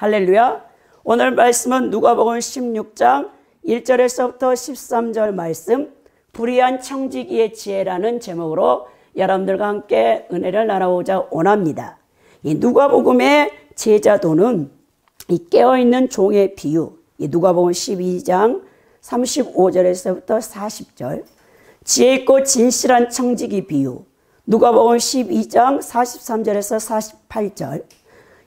할렐루야. 오늘 말씀은 누가복음 16장 1절에서부터 13절 말씀, 불의한 청지기의 지혜라는 제목으로 여러분들과 함께 은혜를 나누고자 원합니다. 이 누가복음의 제자도는 이 깨어있는 종의 비유, 이 누가복음 12장 35절에서부터 40절, 지혜있고 진실한 청지기 비유, 누가복음 12장 43절에서 48절,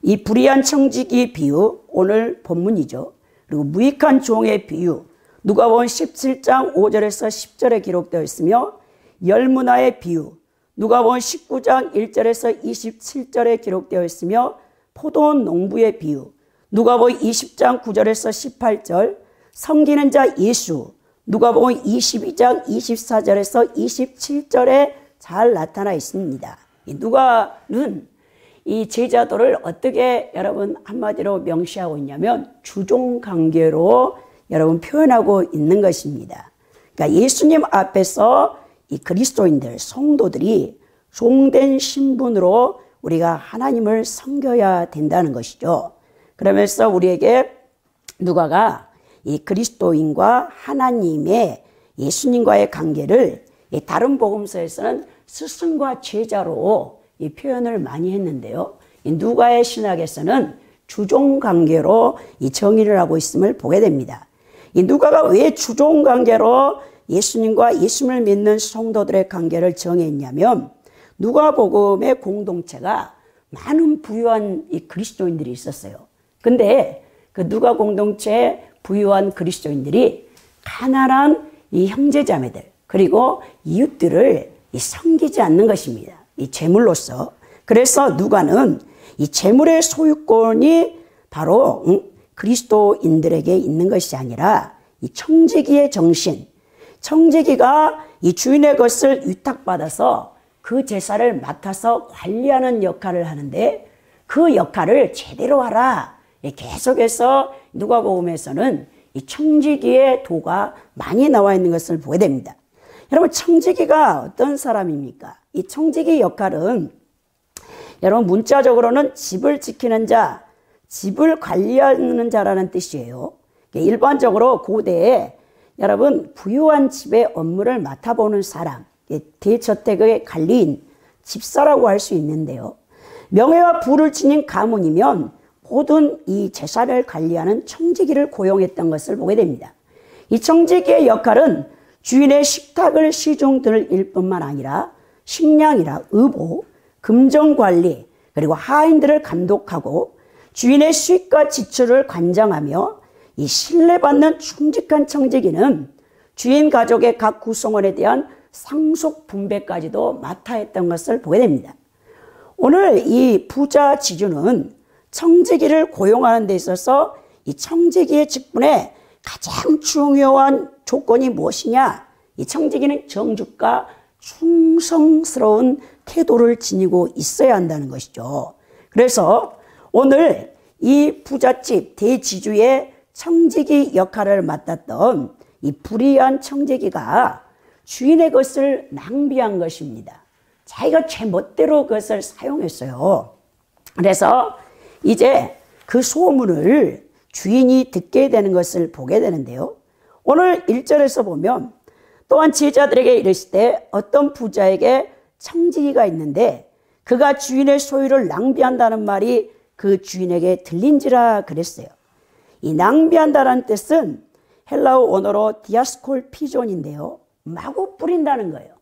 이 불의한 청지기 비유, 오늘 본문이죠. 그리고 무익한 종의 비유, 누가복음 17장 5절에서 10절에 기록되어 있으며, 열문화의 비유, 누가복음 19장 1절에서 27절에 기록되어 있으며, 포도원 농부의 비유, 누가복음 20장 9절에서 18절, 섬기는 자 예수, 누가복음 22장 24절에서 27절에 잘 나타나 있습니다. 이 누가는 이 제자도를 어떻게 여러분 한마디로 명시하고 있냐면 주종관계로 여러분 표현하고 있는 것입니다. 그러니까 예수님 앞에서 이 그리스도인들, 성도들이 종된 신분으로 우리가 하나님을 섬겨야 된다는 것이죠. 그러면서 우리에게 누가가 이 그리스도인과 하나님의 예수님과의 관계를 다른 복음서에서는 스승과 제자로 이 표현을 많이 했는데요. 이 누가의 신학에서는 주종관계로 이 정의를 하고 있음을 보게 됩니다. 이 누가가 왜 주종관계로 예수님과 예수님을 믿는 성도들의 관계를 정했냐면, 누가복음의 공동체가 많은 부유한 이 그리스도인들이 있었어요. 근데 그 누가 공동체에 부유한 그리스도인들이 가난한 이 형제자매들 그리고 이웃들을 섬기지 않는 것입니다. 이 재물로서. 그래서 누가는 이 재물의 소유권이 바로 그리스도인들에게 있는 것이 아니라 이 청지기의 정신, 청지기가 이 주인의 것을 위탁받아서 그 제사를 맡아서 관리하는 역할을 하는데, 그 역할을 제대로 하라. 계속해서 누가복음에서는 이 청지기의 도가 많이 나와 있는 것을 보게 됩니다. 여러분, 청지기가 어떤 사람입니까? 이 청지기 역할은 여러분 문자적으로는 집을 지키는 자, 집을 관리하는 자라는 뜻이에요. 일반적으로 고대에 여러분 부유한 집의 업무를 맡아보는 사람, 대저택의 관리인, 집사라고 할 수 있는데요. 명예와 부를 지닌 가문이면 모든 이 재산을 관리하는 청지기를 고용했던 것을 보게 됩니다. 이 청지기의 역할은 주인의 식탁을 시중들 뿐만 아니라 식량이나 의복, 금전관리, 그리고 하인들을 감독하고 주인의 수익과 지출을 관장하며, 이 신뢰받는 충직한 청지기는 주인 가족의 각 구성원에 대한 상속 분배까지도 맡아 했던 것을 보게 됩니다. 오늘 이 부자 지주는 청지기를 고용하는 데 있어서 이 청지기의 직분에 가장 중요한 조건이 무엇이냐? 이 청지기는 정직과 충성스러운 태도를 지니고 있어야 한다는 것이죠. 그래서 오늘 이 부잣집 대지주의 청지기 역할을 맡았던 이 불의한 청지기가 주인의 것을 낭비한 것입니다. 자기가 제멋대로 그것을 사용했어요. 그래서 이제 그 소문을 주인이 듣게 되는 것을 보게 되는데요. 오늘 1절에서 보면, 또한 제자들에게 이르실 때 어떤 부자에게 청지기가 있는데 그가 주인의 소유를 낭비한다는 말이 그 주인에게 들린지라 그랬어요. 이 낭비한다는 뜻은 헬라어 원어로 디아스콜 피존인데요. 마구 뿌린다는 거예요.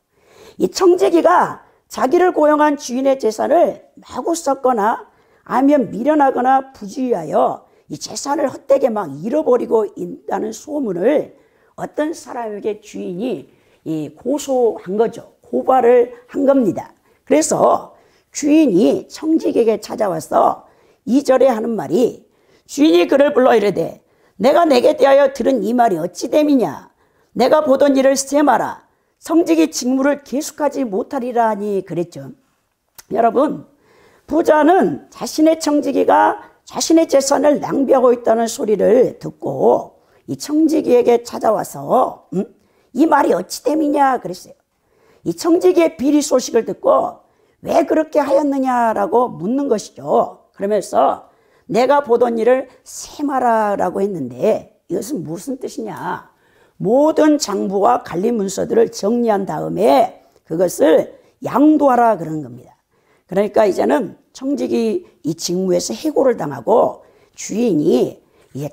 이 청지기가 자기를 고용한 주인의 재산을 마구 썼거나 아니면 미련하거나 부주의하여 이 재산을 헛되게 막 잃어버리고 있다는 소문을 어떤 사람에게 주인이 고소한 거죠. 고발을 한 겁니다. 그래서 주인이 청지기에게 찾아와서 2절에 하는 말이, 주인이 그를 불러 이르되 내가 내게 대하여 들은 이 말이 어찌 됨이냐? 내가 보던 일을 세마라. 청지기 직무를 계속하지 못하리라 하니 그랬죠. 여러분, 부자는 자신의 청지기가 자신의 재산을 낭비하고 있다는 소리를 듣고 이 청지기에게 찾아와서 이 말이 어찌 됨이냐 그랬어요. 이 청지기의 비리 소식을 듣고 왜 그렇게 하였느냐라고 묻는 것이죠. 그러면서 내가 보던 일을 세마라라고 했는데 이것은 무슨 뜻이냐? 모든 장부와 관리 문서들을 정리한 다음에 그것을 양도하라 그런 겁니다. 그러니까 이제는 청지기 이 직무에서 해고를 당하고 주인이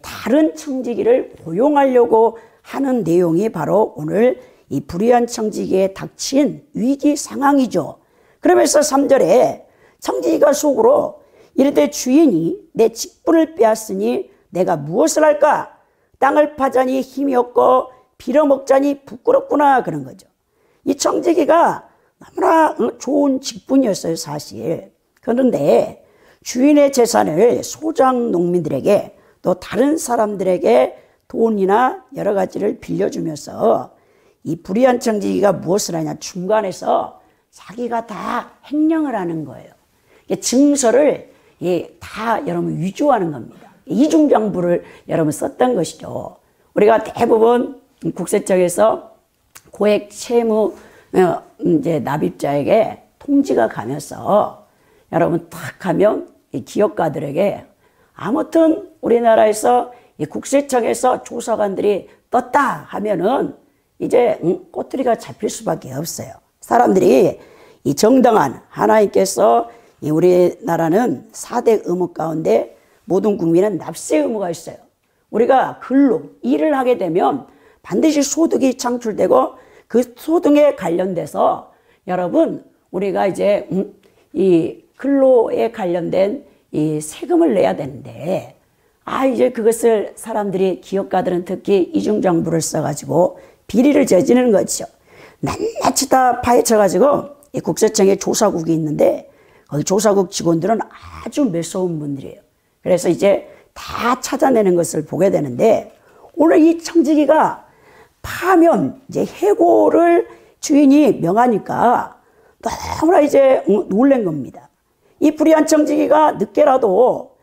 다른 청지기를 고용하려고 하는 내용이 바로 오늘 이 불의한 청지기에 닥친 위기 상황이죠. 그러면서 3절에 청지기가 속으로 이르되 주인이 내 직분을 빼앗으니 내가 무엇을 할까? 땅을 파자니 힘이 없고 빌어먹자니 부끄럽구나 그런 거죠. 이 청지기가 너무나 좋은 직분이었어요 사실. 그런데 주인의 재산을 소장 농민들에게 또 다른 사람들에게 돈이나 여러 가지를 빌려주면서 이 불의한 청지기가 무엇을 하냐? 중간에서 자기가 다 횡령을 하는 거예요. 증서를 다 여러분 위조하는 겁니다. 이중장부를 여러분 썼던 것이죠. 우리가 대부분 국세청에서 고액 채무 이제 납입자에게 통지가 가면서 여러분 딱 하면 이 기업가들에게 아무튼 우리나라에서 이 국세청에서 조사관들이 떴다 하면은 이제 꼬투리가 잡힐 수밖에 없어요. 사람들이 이 정당한 하나님께서 이 우리나라는 4대 의무 가운데 모든 국민은 납세 의무가 있어요. 우리가 근로, 일을 하게 되면 반드시 소득이 창출되고 그 소득에 관련돼서 여러분 우리가 이제 이 근로에 관련된 이 세금을 내야 되는데 이제 그것을 사람들이 기업가들은 특히 이중장부를 써가지고 비리를 저지르는 거죠. 낱낱이 다 파헤쳐가지고 이 국세청에 조사국이 있는데 거기 조사국 직원들은 아주 매서운 분들이에요. 그래서 이제 다 찾아내는 것을 보게 되는데 오늘 이 청지기가 파면 이제 해고를 주인이 명하니까 너무나 이제 놀란 겁니다. 이 불의한 청지기가 늦게라도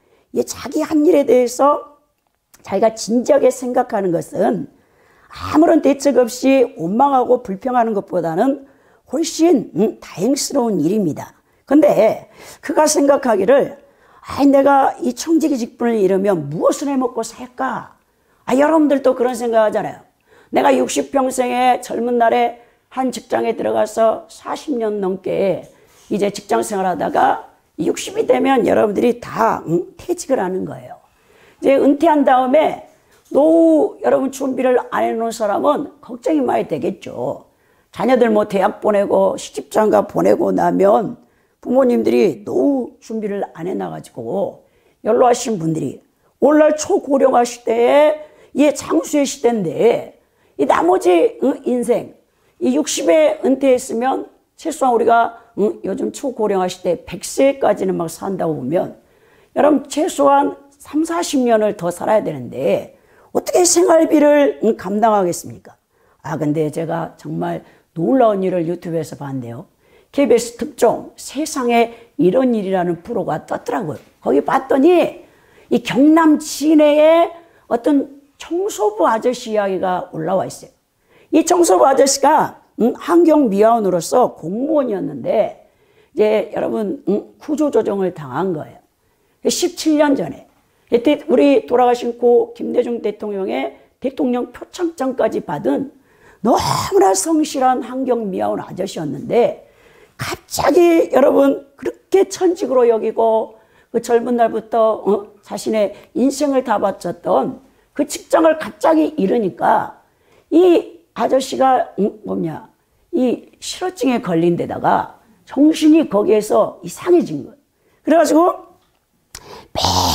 자기 한 일에 대해서 자기가 진지하게 생각하는 것은 아무런 대책 없이 원망하고 불평하는 것보다는 훨씬 다행스러운 일입니다. 근데 그가 생각하기를 내가 이 청지기 직분을 잃으면 무엇을 해먹고 살까? 여러분들도 그런 생각하잖아요. 내가 60평생의 젊은 날에 한 직장에 들어가서 40년 넘게 이제 직장 생활하다가 60이 되면 여러분들이 다 퇴직을 하는 거예요. 이제 은퇴한 다음에 노후 여러분 준비를 안 해놓은 사람은 걱정이 많이 되겠죠. 자녀들 뭐 대학 보내고 시집장가 보내고 나면 부모님들이 노후 준비를 안 해놔가지고 연로하신 분들이 오늘날 초고령화 시대에 장수의 시대인데 이 나머지 인생 이 60에 은퇴했으면 최소한 우리가 요즘 초고령화 시대 100세까지는 막 산다고 보면 여러분 최소한 3, 40년을 더 살아야 되는데 어떻게 생활비를 감당하겠습니까? 근데 제가 정말 놀라운 일을 유튜브에서 봤는데요. KBS 특종 세상에 이런 일이라는 프로가 떴더라고요. 거기 봤더니 이 경남 진해의 어떤 청소부 아저씨 이야기가 올라와 있어요. 이 청소부 아저씨가 환경미화원으로서 공무원이었는데 이제 여러분 구조조정을 당한 거예요. 17년 전에 우리 돌아가신 고 김대중 대통령의 대통령 표창장까지 받은 너무나 성실한 환경미화원 아저씨였는데 갑자기 여러분 그렇게 천직으로 여기고 그 젊은 날부터 자신의 인생을 다 바쳤던 그 직장을 갑자기 잃으니까 이 아저씨가 이 실어증에 걸린 데다가 정신이 거기에서 이상해진 거예요. 그래가지고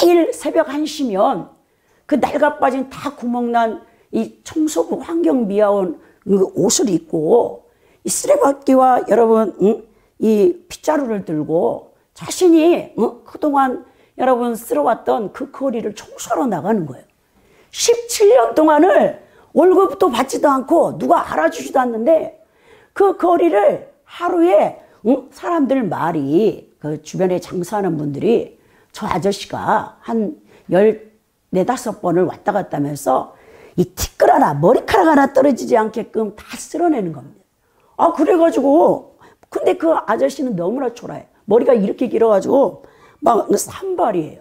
매일 새벽 1시면 그 낡아 빠진 다 구멍난 이 청소부 환경미화원 옷을 입고 이 쓰레받기와 여러분 이 빗자루를 들고 자신이 그동안 여러분 쓸어왔던 그 거리를 청소하러 나가는 거예요. 17년 동안을 월급도 받지도 않고 누가 알아주지도 않는데 그 거리를 하루에 사람들 말이 그 주변에 장사하는 분들이 저 아저씨가 한 14~15번을 왔다 갔다 하면서 이 티끌 하나 머리카락 하나 떨어지지 않게끔 다 쓸어내는 겁니다. 그래가지고 근데 그 아저씨는 너무나 초라해. 머리가 이렇게 길어가지고 막 산발이에요.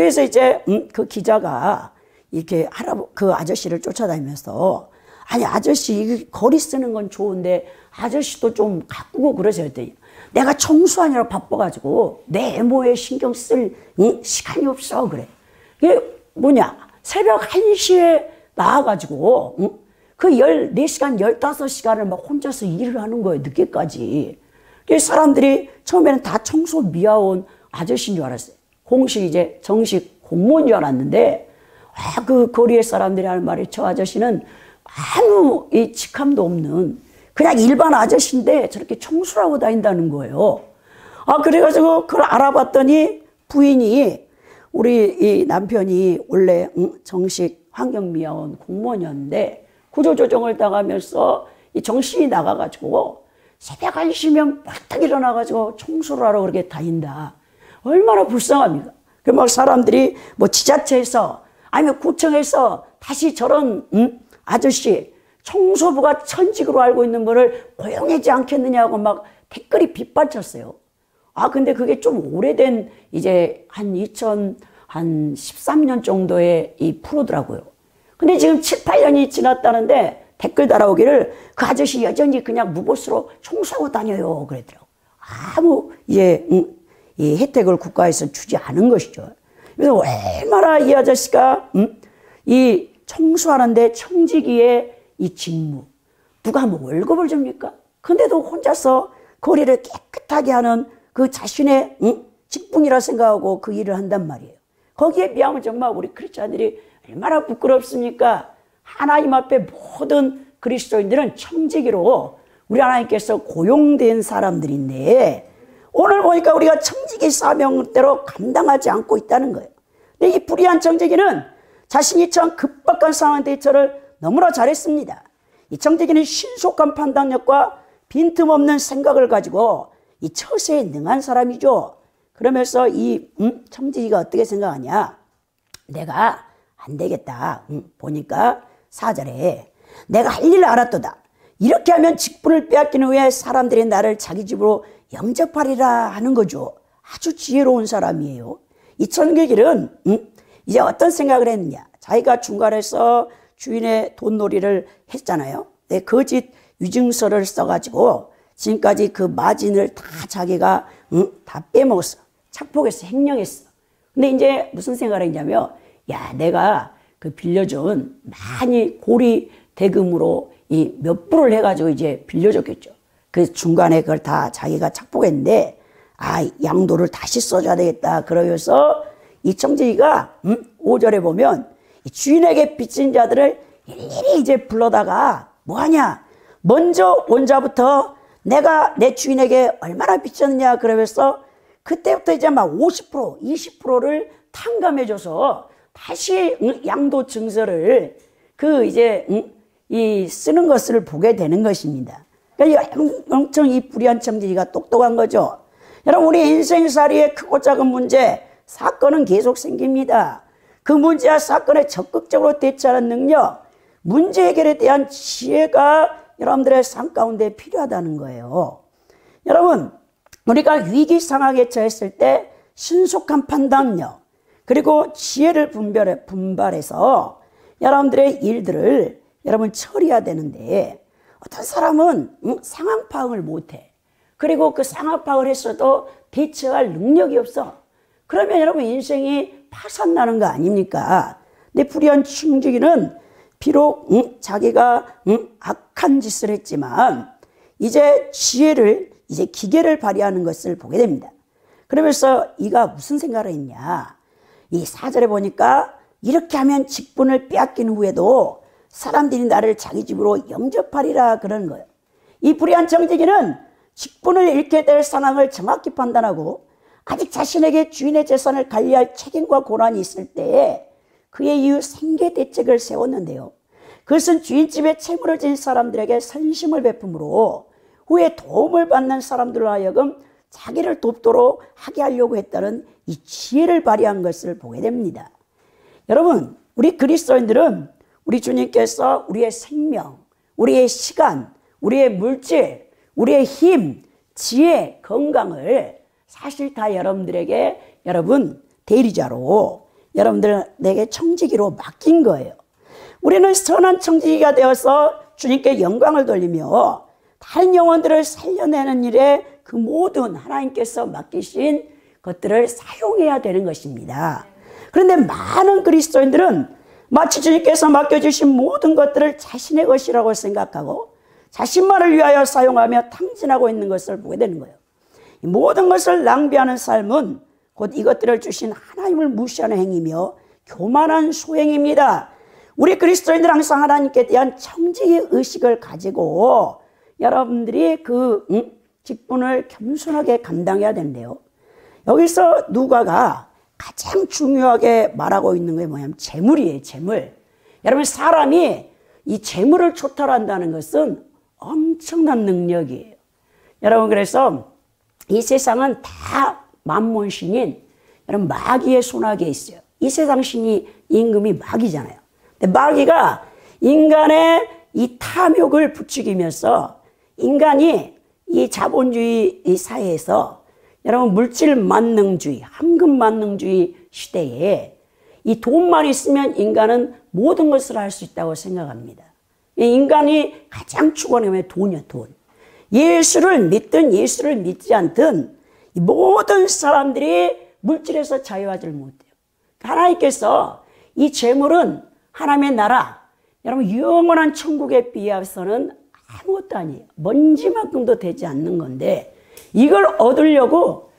그래서 이제 그 기자가 이렇게 그 아저씨를 쫓아다니면서 아니 아저씨 거리 쓰는 건 좋은데 아저씨도 좀 가꾸고 그러세요 했더니 내가 청소하느라 바빠가지고 내 애모에 신경 쓸 시간이 없어 그래. 그게 뭐냐 새벽 1시에 나와가지고 그 14시간 15시간을 막 혼자서 일을 하는 거예요. 늦게까지. 사람들이 처음에는 다 청소 미화원 아저씨인 줄 알았어요. 공식 이제 정식 공무원인 줄 알았는데 그 거리의 사람들이 하는 말이 저 아저씨는 아무 이 직함도 없는 그냥 일반 아저씨인데 저렇게 청소를 하고 다닌다는 거예요. 그래가지고 그걸 알아봤더니 부인이 우리 이 남편이 원래 정식 환경미화원 공무원이었는데 구조조정을 당하면서 이 정신이 나가가지고 새벽 1시면 벌떡 일어나가지고 청소를 하러 그렇게 다닌다. 얼마나 불쌍합니까? 그 막 사람들이 뭐 지자체에서 아니면 구청에서 다시 저런 아저씨 청소부가 천직으로 알고 있는 분을 고용하지 않겠느냐고 막 댓글이 빗발쳤어요. 근데 그게 좀 오래된 이제 한 2013년 정도의 이 프로더라고요. 근데 지금 7, 8년이 지났다는데 댓글 달아오기를 그 아저씨 여전히 그냥 무보수로 청소하고 다녀요 그랬더라고. 아무 이제 이 혜택을 국가에서 주지 않은 것이죠. 그래서 얼마나 이 아저씨가 이 청소하는데 청지기의 이 직무 누가 뭐 월급을 줍니까? 근데도 혼자서 거리를 깨끗하게 하는 그 자신의 직분이라 생각하고 그 일을 한단 말이에요. 거기에 비하면 정말 우리 크리스찬들이 얼마나 부끄럽습니까? 하나님 앞에 모든 그리스도인들은 청지기로 우리 하나님께서 고용된 사람들인데 오늘 보니까 우리가 청지기 사명대로 감당하지 않고 있다는 거예요. 근데 이 불의한 청지기는 자신이 처한 급박한 상황 대처를 너무나 잘했습니다. 이 청지기는 신속한 판단력과 빈틈없는 생각을 가지고 이 처세에 능한 사람이죠. 그러면서 이 청지기가 어떻게 생각하냐? 내가 안 되겠다. 보니까 4절에 내가 할 일을 알았도다. 이렇게 하면 직분을 빼앗긴 후에 사람들이 나를 자기 집으로 영접하리라 하는 거죠. 아주 지혜로운 사람이에요. 이 청지기는 이제 어떤 생각을 했느냐? 자기가 중간에서 주인의 돈놀이를 했잖아요. 거짓 위증서를 써가지고 지금까지 그 마진을 다 자기가 다 빼먹었어. 착복했어. 횡령했어. 근데 이제 무슨 생각을 했냐면 야 내가 그 빌려준 많이 고리 대금으로 이 몇 불을 해가지고 이제 빌려줬겠죠. 그 중간에 그걸 다 자기가 착복했는데 양도를 다시 써줘야 되겠다. 그러면서 이 청지기가 5절에 보면 주인에게 빚진 자들을 일일이 이제 불러다가 뭐하냐 먼저 온 자부터 내가 내 주인에게 얼마나 빚졌느냐 그러면서 그때부터 이제 막 50%, 20%를 탕감해줘서 다시 양도 증서를 그 이제 이 쓰는 것을 보게 되는 것입니다. 그러니까 엄청 이 불의한 청지기가 똑똑한 거죠. 여러분 우리 인생살이의 크고 작은 문제, 사건은 계속 생깁니다. 그 문제와 사건에 적극적으로 대처하는 능력, 문제 해결에 대한 지혜가 여러분들의 삶 가운데 필요하다는 거예요. 여러분 우리가 위기 상황에 처했을 때 신속한 판단력 그리고 지혜를 분발해서 여러분들의 일들을 여러분 처리해야 되는데 어떤 사람은 상황 파악을 못해. 그리고 그 상황 파악을 했어도 대처할 능력이 없어. 그러면 여러분 인생이 파산나는 거 아닙니까? 근데 불의한 청지기는 비록 자기가 악한 짓을 했지만 이제 지혜를 이제 기계를 발휘하는 것을 보게 됩니다. 그러면서 이가 무슨 생각을 했냐? 이 4절에 보니까 이렇게 하면 직분을 빼앗긴 후에도 사람들이 나를 자기 집으로 영접하리라 그러는 거예요. 이 불의한 청지기는 직분을 잃게 될 상황을 정확히 판단하고 아직 자신에게 주인의 재산을 관리할 책임과 권한이 있을 때에 그에 이후 생계 대책을 세웠는데요. 그것은 주인집에 채무를 진 사람들에게 선심을 베품으로 후에 도움을 받는 사람들로 하여금 자기를 돕도록 하게 하려고 했다는 이 지혜를 발휘한 것을 보게 됩니다. 여러분 우리 그리스도인들은 우리 주님께서 우리의 생명, 우리의 시간, 우리의 물질, 우리의 힘, 지혜, 건강을 사실 다 여러분들에게 여러분 대리자로 여러분들 내게 청지기로 맡긴 거예요. 우리는 선한 청지기가 되어서 주님께 영광을 돌리며 다른 영혼들을 살려내는 일에 그 모든 하나님께서 맡기신 것들을 사용해야 되는 것입니다. 그런데 많은 그리스도인들은 마치 주님께서 맡겨주신 모든 것들을 자신의 것이라고 생각하고 자신만을 위하여 사용하며 탕진하고 있는 것을 보게 되는 거예요. 이 모든 것을 낭비하는 삶은 곧 이것들을 주신 하나님을 무시하는 행위며 교만한 소행입니다. 우리 그리스도인들은 항상 하나님께 대한 청지기 의식을 가지고 여러분들이 그 직분을 겸손하게 감당해야 되는데요. 여기서 누가가 가장 중요하게 말하고 있는 게 뭐냐면 재물이에요. 재물. 여러분 사람이 이 재물을 초탈한다는 것은 엄청난 능력이에요. 여러분 그래서 이 세상은 다 만몬신인 여러분 마귀의 손아귀에 있어요. 이 세상 신이 임금이 마귀잖아요. 근데 마귀가 인간의 이 탐욕을 부추기면서 인간이 이 자본주의 이 사회에서 여러분 물질 만능주의, 황금 만능주의 시대에 이 돈만 있으면 인간은 모든 것을 할 수 있다고 생각합니다. 인간이 가장 추구하는 게 돈이야, 돈. 예수를 믿든 예수를 믿지 않든 모든 사람들이 물질에서 자유하지를 못해요. 하나님께서 이 재물은 하나님의 나라, 여러분 영원한 천국에 비해서는 아무것도 아니에요. 먼지만큼도 되지 않는 건데 이걸 얻으려고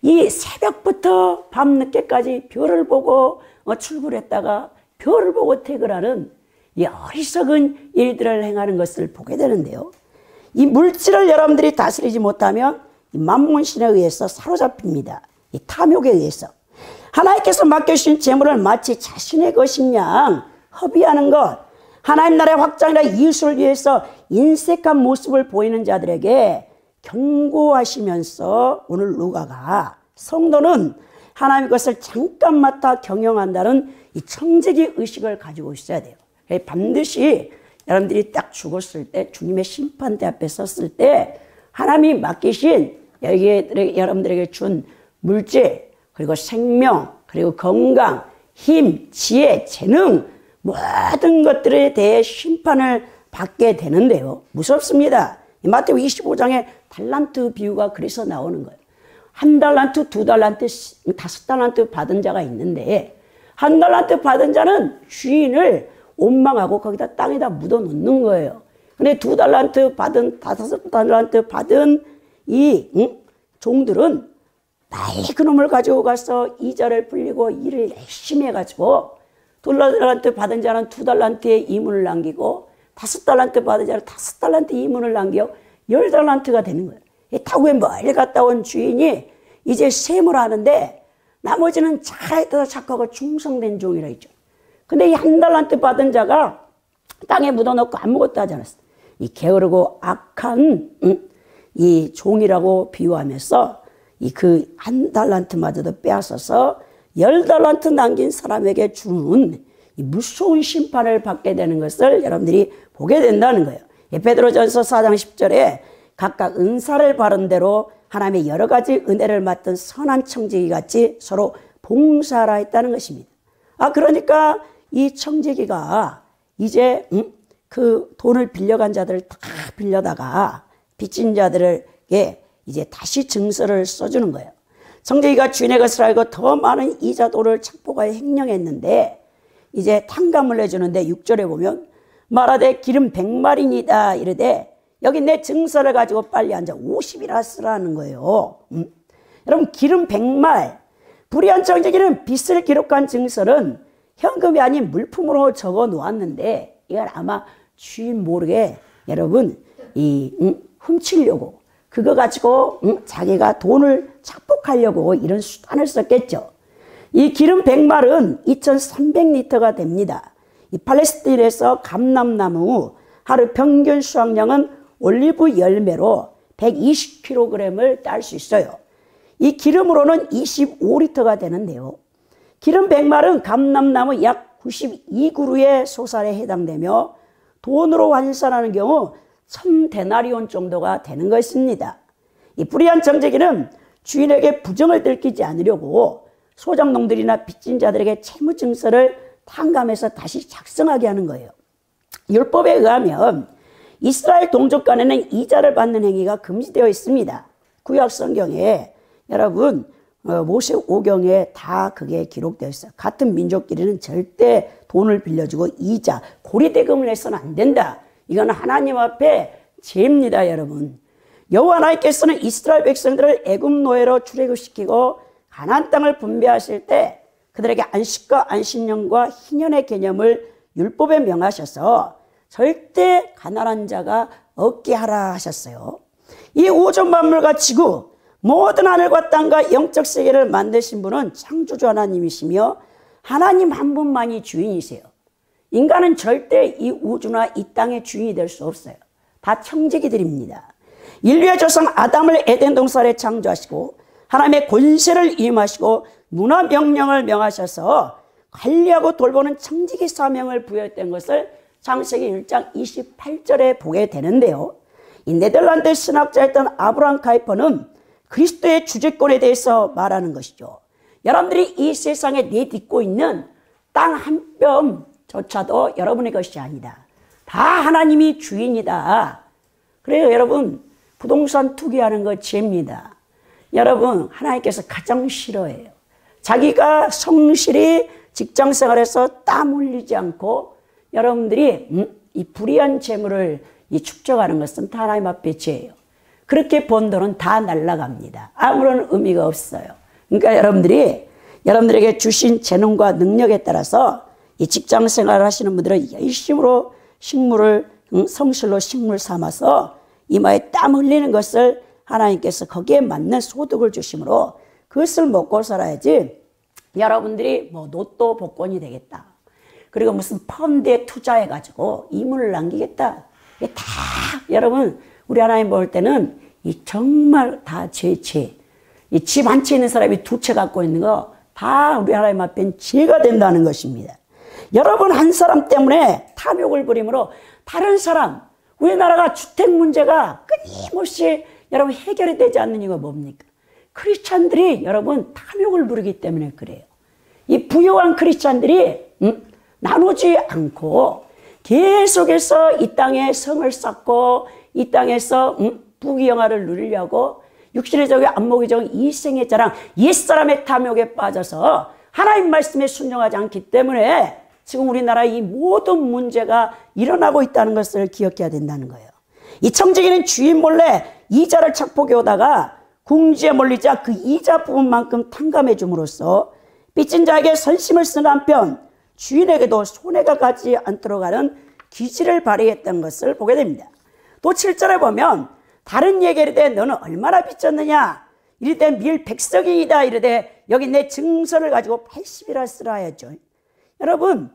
이 새벽부터 밤늦게까지 별을 보고 출근했다가 별을 보고 퇴근하는 이 어리석은 일들을 행하는 것을 보게 되는데요. 이 물질을 여러분들이 다스리지 못하면 이 만몬신에 의해서 사로잡힙니다. 이 탐욕에 의해서. 하나님께서 맡겨주신 재물을 마치 자신의 것인 양 허비하는 것, 하나님 나라의 확장이나 이웃을 위해서 인색한 모습을 보이는 자들에게 경고하시면서 오늘 누가가 성도는 하나님의 것을 잠깐 맡아 경영한다는 이 청지기 의식을 가지고 있어야 돼요. 반드시 여러분들이 딱 죽었을 때 주님의 심판대 앞에 섰을 때 하나님이 맡기신 여러분들에게 준 물질 그리고 생명 그리고 건강 힘 지혜 재능 모든 것들에 대해 심판을 받게 되는데요. 무섭습니다. 마태복음 25장에 달란트 비유가 그래서 나오는 거예요. 1달란트, 2달란트, 5달란트 받은 자가 있는데 1달란트 받은 자는 주인을 원망하고 거기다 땅에다 묻어 놓는 거예요. 근데 2달란트 받은 5달란트 받은 이 종들은 빨리 그놈을 가지고 가서 이자를 불리고 일을 열심히 해가지고 2달란트 받은 자는 2달란트의 이문을 남기고 5달란트 받은 자는 5달란트 이문을 남겨 10달란트가 되는 거예요. 타국에 멀리 갔다 온 주인이 이제 세무를 하는데 나머지는 잘했다 착하고 충성된 종이라 했죠. 근데 이 1달란트 받은 자가 땅에 묻어놓고 아무것도 하지 않았어요. 이 게으르고 악한 이 종이라고 비유하면서 이 그 1달란트마저도 빼앗아서 10달란트 남긴 사람에게 주는 이 무서운 심판을 받게 되는 것을 여러분들이 보게 된다는 거예요. 베드로전서 4장 10절에 각각 은사를 바른 대로 하나님의 여러 가지 은혜를 맡은 선한 청지기 같이 서로 봉사하라 했다는 것입니다. 그러니까 이 청지기가 이제 그 돈을 빌려간 자들을 다 빌려다가 빚진 자들에게 이제 다시 증서를 써주는 거예요. 청지기가 주인의 것을 알고 더 많은 이자도를 착복하여 횡령했는데 이제 탕감을 해주는데 6절에 보면 말하되 기름 100마리니다 이르되 여기 내 증서를 가지고 빨리 앉아 50이라 쓰라는 거예요. 여러분 기름 100말 불의한 청지기는 빚을 기록한 증서는 현금이 아닌 물품으로 적어 놓았는데 이걸 아마 주인 모르게 여러분 훔치려고 그거 가지고 자기가 돈을 착복하려고 이런 수단을 썼겠죠. 이 기름 100말은 2300리터가 됩니다. 이 팔레스타인에서 감람나무 하루 평균 수확량은 올리브 열매로 120kg을 딸 수 있어요. 이 기름으로는 25리터가 되는데요. 기름 100말은 감람나무 약 92그루의 소살에 해당되며 돈으로 환산하는 경우 1000데나리온 정도가 되는 것입니다. 이 불의한 청지기는 주인에게 부정을 들키지 않으려고 소작농들이나 빚진 자들에게 채무증서를 탕감해서 다시 작성하게 하는 거예요. 율법에 의하면 이스라엘 동족 간에는 이자를 받는 행위가 금지되어 있습니다. 구약 성경에 여러분 모세 오경에 다 그게 기록되어 있어요. 같은 민족끼리는 절대 돈을 빌려주고 이자, 고리대금을 내서는 안 된다. 이건 하나님 앞에 죄입니다, 여러분. 여호와 하나님께서는 이스라엘 백성들을 애굽 노예로 출애굽시키고 가나안 땅을 분배하실 때 그들에게 안식과 안식년과 희년의 개념을 율법에 명하셔서 절대 가난한 자가 없게 하라 하셨어요. 이 우주 만물과 지구, 모든 하늘과 땅과 영적 세계를 만드신 분은 창조주 하나님이시며 하나님 한 분만이 주인이세요. 인간은 절대 이 우주나 이 땅의 주인이 될 수 없어요. 다 청지기들입니다. 인류의 조상 아담을 에덴 동산에 창조하시고 하나님의 권세를 임하시고 문화 명령을 명하셔서 관리하고 돌보는 청지기 사명을 부여했던 것을 창세기 1장 28절에 보게 되는데요. 이 네덜란드 신학자였던 아브라함 카이퍼는 그리스도의 주재권에 대해서 말하는 것이죠. 여러분들이 이 세상에 내딛고 있는 땅 한 뼘조차도 여러분의 것이 아니다. 다 하나님이 주인이다. 그래요, 여러분. 부동산 투기하는 거 죄입니다. 여러분, 하나님께서 가장 싫어해요. 자기가 성실히 직장 생활에서 땀 흘리지 않고 여러분들이 이 불의한 재물을 축적하는 것은 다 하나님 앞에 죄예요. 그렇게 번 돈은 다 날아갑니다. 아무런 의미가 없어요. 그러니까 여러분들에게 주신 재능과 능력에 따라서 이 직장 생활을 하시는 분들은 열심으로 식물을 성실로 식물 삼아서 이마에 땀 흘리는 것을 하나님께서 거기에 맞는 소득을 주심으로 그것을 먹고 살아야지 여러분들이 뭐 로또 복권이 되겠다. 그리고 무슨 펀드에 투자해가지고 이문을 남기겠다. 이게 다 여러분 우리 하나님 볼 때는 이 정말 다 죄. 이 집 한 채 있는 사람이 두 채 갖고 있는 거 다 우리 하나님 앞엔 죄가 된다는 것입니다. 여러분 한 사람 때문에 탐욕을 부림으로 다른 사람, 우리나라가 주택 문제가 끊임없이 여러분 해결이 되지 않는 이유가 뭡니까? 크리스찬들이 여러분 탐욕을 부리기 때문에 그래요. 이 부유한 크리스찬들이 나누지 않고 계속해서 이 땅에 성을 쌓고 이 땅에서 부귀영화를 누리려고 육신의 적이 안목의 적이 이생의 자랑 옛사람의 탐욕에 빠져서 하나님 말씀에 순종하지 않기 때문에 지금 우리나라 이 모든 문제가 일어나고 있다는 것을 기억해야 된다는 거예요. 이 청지기는 주인 몰래 이자를 착복해 오다가 궁지에 몰리자 그 이자 부분만큼 탕감해 줌으로써 빚진 자에게 선심을 쓰는 한편 주인에게도 손해가 가지 않도록 하는 기지를 발휘했던 것을 보게 됩니다. 또 7절에 보면 다른 얘기를 이르되 너는 얼마나 빚졌느냐 이르되 밀 100석이다 이르되 여기 내 증서를 가지고 80이라 쓰라 하였죠. 여러분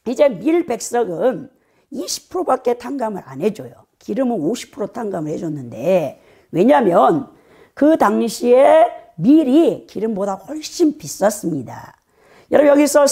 이제 밀 100석은 20%밖에 탕감을 안 해줘요. 기름은 50% 탕감을 해줬는데 왜냐하면 그 당시에 밀이 기름보다 훨씬 비쌌습니다. 여러분 여기서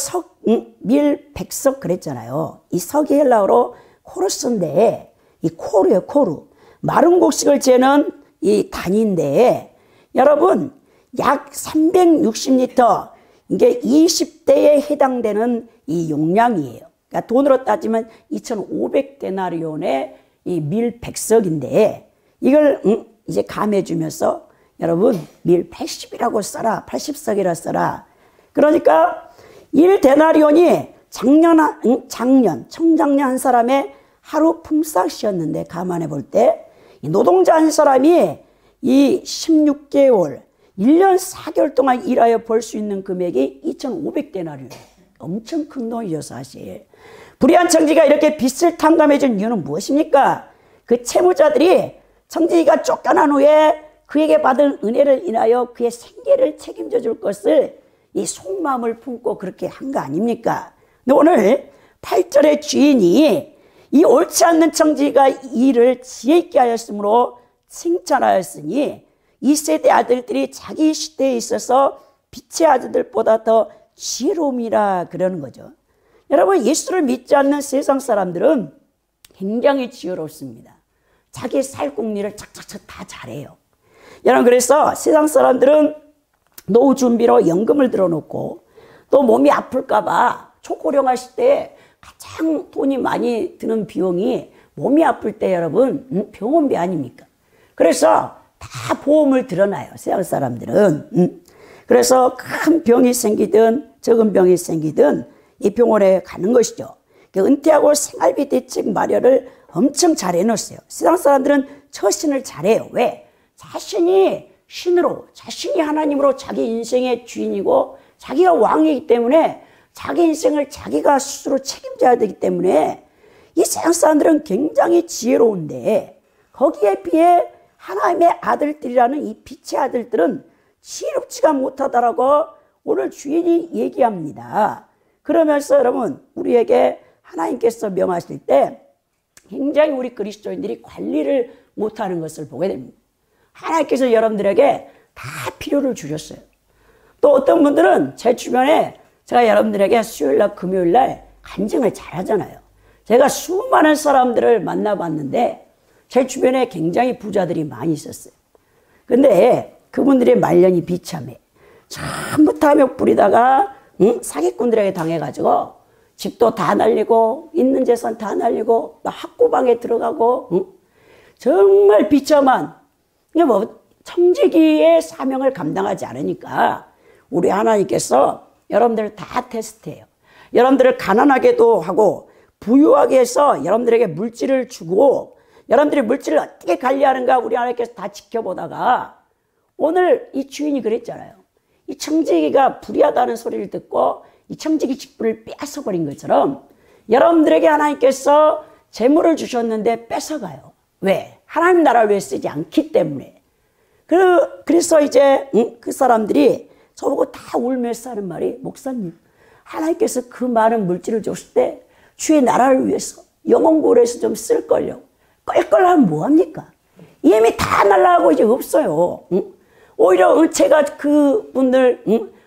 밀 100석 그랬잖아요. 이 석이 헬라어로 코르스인데 이 코르예요. 코르. 마른 곡식을 재는 이 단인데 여러분 약 360리터 이게 20대에 해당되는 이 용량이에요. 그러니까 돈으로 따지면 2,500데나리온의 이 밀 100석인데 이걸 이제 감해주면서 여러분 밀 80이라고 써라. 80석이라 써라. 그러니까 1데나리온이 청장년 한 사람의 하루 품삯이었는데 감안해 볼 때 노동자 한 사람이 이 16개월 1년 4개월 동안 일하여 벌 수 있는 금액이 2,500데나리온. 엄청 큰 돈이죠 사실. 불의한 청지기가 이렇게 빚을 탕감해 준 이유는 무엇입니까? 그 채무자들이 청지기가 쫓겨난 후에 그에게 받은 은혜를 인하여 그의 생계를 책임져 줄 것을 이 속마음을 품고 그렇게 한 거 아닙니까? 근데 오늘 8절의 주인이 이 옳지 않는 청지기가 이 일을 지혜 있게 하였으므로 칭찬하였으니 이 세대 아들들이 자기 시대에 있어서 빛의 아들들보다 더 지혜로움이라 그러는 거죠. 여러분 예수를 믿지 않는 세상 사람들은 굉장히 지혜롭습니다. 자기 살궁리를 착착착 다 잘해요. 여러분 그래서 세상 사람들은 노후 준비로 연금을 들어놓고 또 몸이 아플까봐 초고령하실 때 가장 돈이 많이 드는 비용이 몸이 아플 때 여러분 병원비 아닙니까? 그래서 다 보험을 들어놔요. 서양 사람들은. 그래서 큰 병이 생기든 적은 병이 생기든 이 병원에 가는 것이죠. 은퇴하고 생활비 대책 마련을 엄청 잘 해놓았어요. 세상 사람들은 처신을 잘해요. 왜? 자신이 신으로, 자신이 하나님으로 자기 인생의 주인이고 자기가 왕이기 때문에 자기 인생을 자기가 스스로 책임져야 되기 때문에 이 세상 사람들은 굉장히 지혜로운데 거기에 비해 하나님의 아들들이라는 이 빛의 아들들은 지혜롭지가 못하다라고 오늘 주인이 얘기합니다. 그러면서 여러분 우리에게 하나님께서 명하실 때 굉장히 우리 그리스도인들이 관리를 못하는 것을 보게 됩니다. 하나님께서 여러분들에게 다 필요를 주셨어요. 또 어떤 분들은 제 주변에 제가 여러분들에게 수요일날 금요일날 간증을 잘하잖아요. 제가 수많은 사람들을 만나봤는데 제 주변에 굉장히 부자들이 많이 있었어요. 근데 그분들의 말년이 비참해. 전부 탐욕 부리다가 사기꾼들에게 당해가지고 집도 다 날리고 있는 재산 다 날리고 막 학고방에 들어가고 정말 비참한 뭐 청지기의 사명을 감당하지 않으니까 우리 하나님께서 여러분들을 다 테스트해요. 여러분들을 가난하게도 하고 부유하게 해서 여러분들에게 물질을 주고 여러분들이 물질을 어떻게 관리하는가 우리 하나님께서 다 지켜보다가 오늘 이 주인이 그랬잖아요. 이 청지기가 불의하다는 소리를 듣고 이 청지기 직분을 뺏어버린 것처럼 여러분들에게 하나님께서 재물을 주셨는데 뺏어가요. 왜? 하나님 나라를 위해 쓰지 않기 때문에. 그래서 이제 그 사람들이 저보고 다 울면서 하는 말이 목사님 하나님께서 그 많은 물질을 줬을 때 주의 나라를 위해서 영혼고래에서 좀 쓸걸요. 껄껄하면 뭐합니까? 이미 다 날라가고 이제 없어요. 오히려 제가 그분들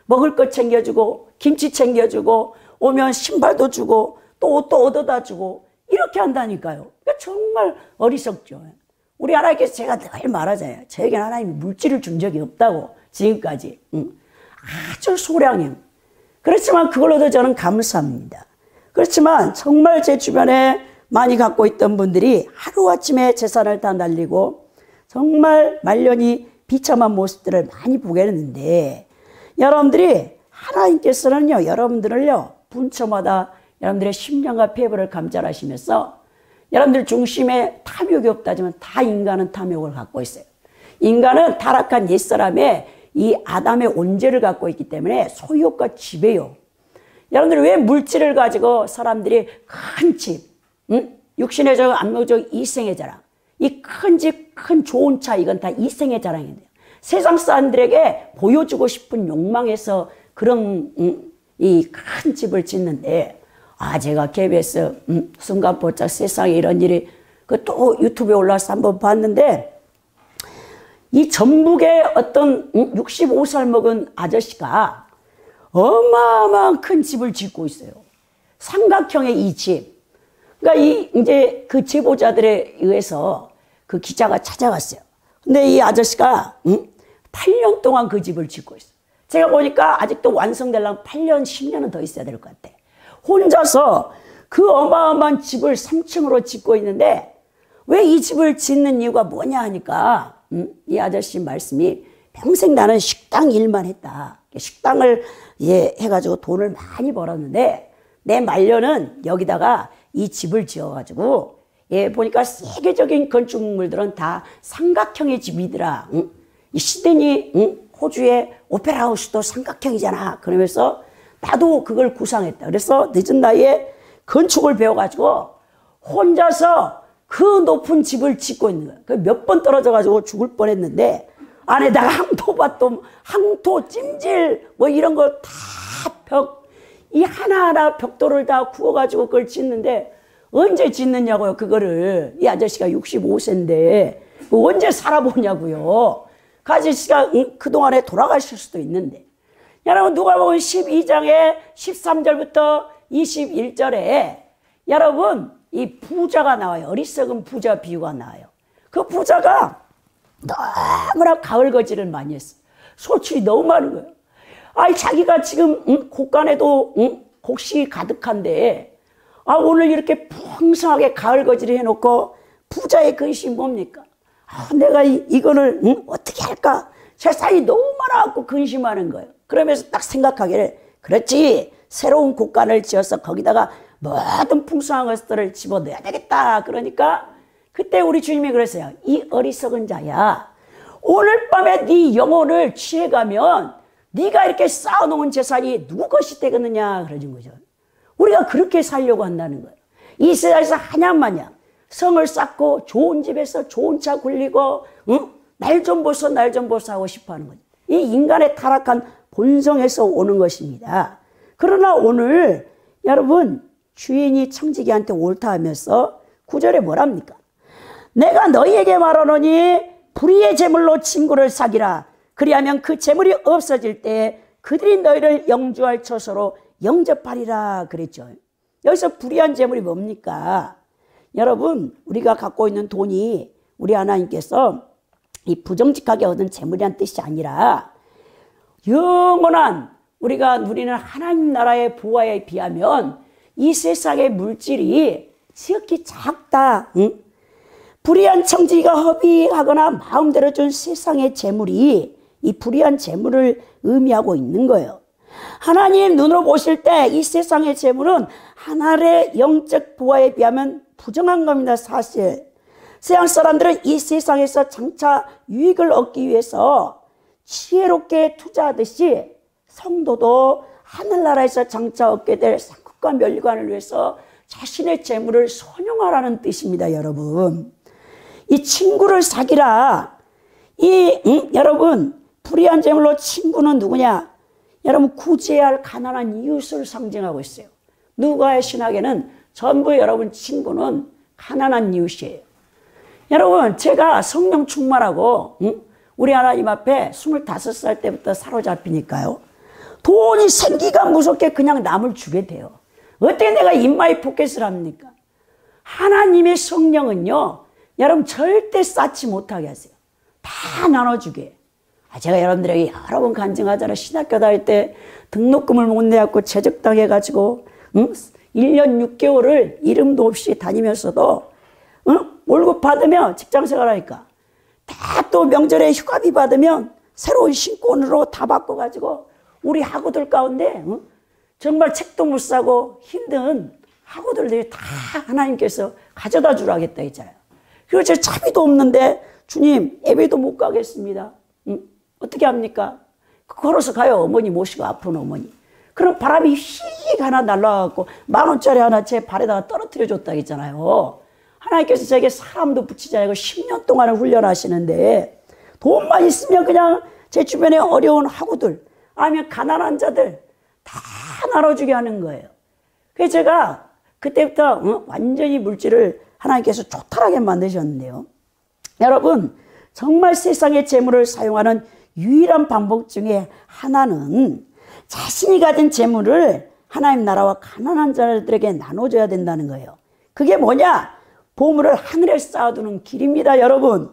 먹을 것 챙겨주고 김치 챙겨주고 오면 신발도 주고 또 옷도 얻어다 주고 이렇게 한다니까요. 그러니까 정말 어리석죠. 우리 하나님께서 제가 늘 말하잖아요. 저에게는 하나님이 물질을 준 적이 없다고 지금까지. 아주 소량이에요. 그렇지만 그걸로도 저는 감사합니다. 그렇지만 정말 제 주변에 많이 갖고 있던 분들이 하루아침에 재산을 다 날리고 정말 말년이 비참한 모습들을 많이 보게 했는데 여러분들이 하나님께서는요 여러분들을요 분초마다 여러분들의 심령과 폐부를 감찰하시면서 여러분들 중심에 탐욕이 없다지만 다 인간은 탐욕을 갖고 있어요. 인간은 타락한 옛사람의 이 아담의 온죄를 갖고 있기 때문에 소유욕과 지배요. 여러분들 왜 물질을 가지고 사람들이 큰 집, 육신의 적, 안목적 이생의 자랑, 이 큰 집, 큰 좋은 차 이건 다 이생의 자랑인데요. 세상 사람들에게 보여주고 싶은 욕망에서 그런 이 큰 집을 짓는데 제가 KBS 순간포착 세상에 이런 일이 그 또 유튜브에 올라와서 한번 봤는데 이 전북의 어떤 65살 먹은 아저씨가 어마어마한 큰 집을 짓고 있어요. 삼각형의 이 집. 그러니까 이제 그 제보자들에 의해서 그 기자가 찾아갔어요. 근데 이 아저씨가 8년 동안 그 집을 짓고 있어요. 제가 보니까 아직도 완성되려면 8년, 10년은 더 있어야 될 것 같아. 혼자서 그 어마어마한 집을 3층으로 짓고 있는데 왜 이 집을 짓는 이유가 뭐냐 하니까 이 아저씨 말씀이 평생 나는 식당 일만 했다. 식당을 해가지고 돈을 많이 벌었는데 내 말년은 여기다가 이 집을 지어가지고 보니까 세계적인 건축물들은 다 삼각형의 집이더라. 이 시드니 호주의 오페라 하우스도 삼각형이잖아. 그러면서 나도 그걸 구상했다. 그래서 늦은 나이에 건축을 배워가지고 혼자서 그 높은 집을 짓고 있는 거야. 몇 번 떨어져가지고 죽을 뻔했는데 안에다가 항토, 찜질 뭐 이런 거 다 이 하나하나 벽돌을 다 구워가지고 그걸 짓는데 언제 짓느냐고요. 그거를 이 아저씨가 65세인데 언제 살아보냐고요. 그 아저씨가 그동안에 돌아가실 수도 있는데 여러분 누가복음 12장에 13절부터 21절에 여러분 이 부자가 나와요. 어리석은 부자 비유가 나와요. 그 부자가 너무나 가을거지를 많이 했어요. 소출이 너무 많은 거예요. 아이, 자기가 지금 곡간에도 곡식이 가득한데, 아, 오늘 이렇게 풍성하게 가을 거지를 해놓고 부자의 근심이 뭡니까? 아, 내가 이거를 어떻게 할까? 세상이 너무 많아갖고 근심하는 거예요. 그러면서 딱 생각하기를, 그렇지, 새로운 곡간을 지어서 거기다가 모든 풍성한 것들을 집어넣어야 되겠다. 그러니까 그때 우리 주님이 그랬어요. 이 어리석은 자야, 오늘 밤에 네 영혼을 취해가면 네가 이렇게 쌓아놓은 재산이 누구 것이 되겠느냐 그러는 거죠. 우리가 그렇게 살려고 한다는 거예요. 이 세상에서 하냐마냐 성을 쌓고 좋은 집에서 좋은 차 굴리고 날 좀 보소 날 좀 보소 하고 싶어하는 거죠. 이 인간의 타락한 본성에서 오는 것입니다. 그러나 오늘 여러분, 주인이 청지기한테 옳다 하면서 9절에 뭐랍니까? 내가 너희에게 말하노니 불의의 제물로 친구를 사귀라. 그리하면 그 제물이 없어질 때 그들이 너희를 영주할 처소로 영접하리라 그랬죠. 여기서 불의한 제물이 뭡니까? 여러분, 우리가 갖고 있는 돈이 우리 하나님께서 이 부정직하게 얻은 제물이란 뜻이 아니라 영원한 우리가 누리는 하나님 나라의 부와에 비하면 이 세상의 물질이 지극히 작다. 불의한 청지기가 허비하거나 마음대로 준 세상의 재물이 이 불의한 재물을 의미하고 있는 거예요. 하나님 눈으로 보실 때 이 세상의 재물은 하나님의 영적 부와에 비하면 부정한 겁니다. 사실 세상 사람들은 이 세상에서 장차 유익을 얻기 위해서 지혜롭게 투자하듯이 성도도 하늘나라에서 장차 얻게 될 상급과 면류관을 위해서 자신의 재물을 선용하라는 뜻입니다. 여러분, 이 친구를 사귀라. 여러분, 불의한 재물로 친구는 누구냐? 여러분, 구제해야 할 가난한 이웃을 상징하고 있어요. 누가의 신학에는 전부 여러분 친구는 가난한 이웃이에요. 여러분, 제가 성령 충만하고 우리 하나님 앞에 25살 때부터 사로잡히니까요, 돈이 생기가 무섭게 그냥 남을 주게 돼요. 어떻게 내가 인마이 포켓을 합니까? 하나님의 성령은요, 여러분 절대 쌓지 못하게 하세요. 다 나눠주게. 제가 여러분들에게 여러 번 간증하잖아요. 신학교 다닐 때 등록금을 못 내갖고 제적당해가지고 1년 6개월을 이름도 없이 다니면서도 월급 받으면 직장생활하니까 다 또 명절에 휴가비 받으면 새로운 신권으로 다 바꿔가지고 우리 학우들 가운데 정말 책도 못 사고 힘든 학우들이 다 하나님께서 가져다 주라 하겠다 했잖아요. 그리고 제 차비도 없는데 주님 예배도 못 가겠습니다. 어떻게 합니까? 걸어서 가요. 어머니 모시고 아픈 어머니. 그럼 바람이 휙 하나 날라가고 10,000원짜리 하나 제 발에다가 떨어뜨려 줬다 했잖아요. 하나님께서 제게 사람도 붙이지 않고 10년 동안을 훈련하시는데 돈만 있으면 그냥 제 주변에 어려운 학우들 아니면 가난한 자들 다 나눠주게 하는 거예요. 그래서 제가 그때부터 완전히 물질을 하나님께서 초탈하게 만드셨는데요. 여러분, 정말 세상의 재물을 사용하는 유일한 방법 중에 하나는 자신이 가진 재물을 하나님 나라와 가난한 자들에게 나눠줘야 된다는 거예요. 그게 뭐냐? 보물을 하늘에 쌓아두는 길입니다. 여러분,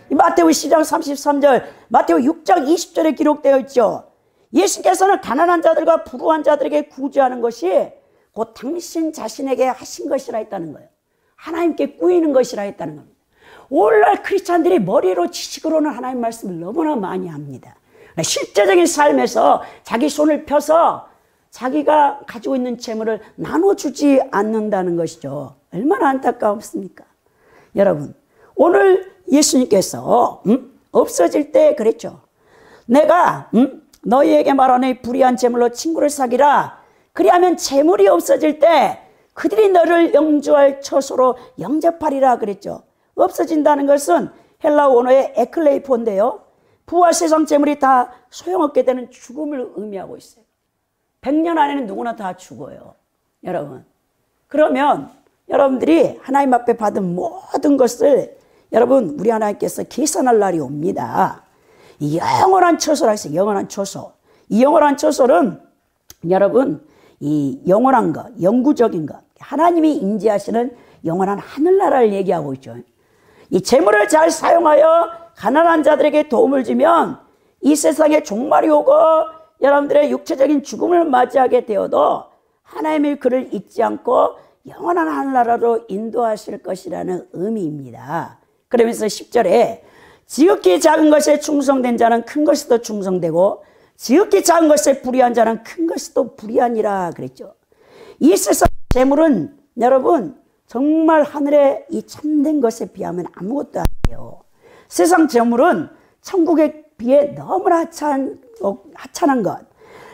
마태오 10장 33절, 마태오 6장 20절에 기록되어 있죠. 예수께서는 가난한 자들과 불우한 자들에게 구제하는 것이 곧 당신 자신에게 하신 것이라 했다는 거예요. 하나님께 꾸이는 것이라 했다는 겁니다. 오늘날 크리스찬들이 머리로 지식으로는 하나님 말씀을 너무나 많이 합니다. 실제적인 삶에서 자기 손을 펴서 자기가 가지고 있는 재물을 나눠주지 않는다는 것이죠. 얼마나 안타까웠습니까? 여러분, 오늘 예수님께서 없어질 때 그랬죠. 내가 너희에게 말하니 불의한 재물로 친구를 사귀라. 그리하면 재물이 없어질 때 그들이 너를 영주할 처소로 영접하리라 그랬죠. 없어진다는 것은 헬라 원어의 에클레이포인데요, 부와 세상 재물이 다 소용없게 되는 죽음을 의미하고 있어요. 100년 안에는 누구나 다 죽어요. 여러분, 그러면 여러분들이 하나님 앞에 받은 모든 것을 여러분 우리 하나님께서 계산할 날이 옵니다. 영원한 처소라 했어요. 영원한 처소. 이 영원한 처소는 여러분 이 영원한 것, 영구적인 것, 하나님이 임재하시는 영원한 하늘나라를 얘기하고 있죠. 이 재물을 잘 사용하여 가난한 자들에게 도움을 주면 이 세상에 종말이 오고 여러분들의 육체적인 죽음을 맞이하게 되어도 하나님의 그를 잊지 않고 영원한 하늘나라로 인도하실 것이라는 의미입니다. 그러면서 10절에 지극히 작은 것에 충성된 자는 큰 것에도 충성되고 지극히 작은 것에 불의한 자는 큰 것에도 불의하니라 그랬죠. 이 세상 재물은 여러분 정말 하늘의 이 참된 것에 비하면 아무것도 아니에요. 세상 재물은 천국에 비해 너무나 하찮은 것,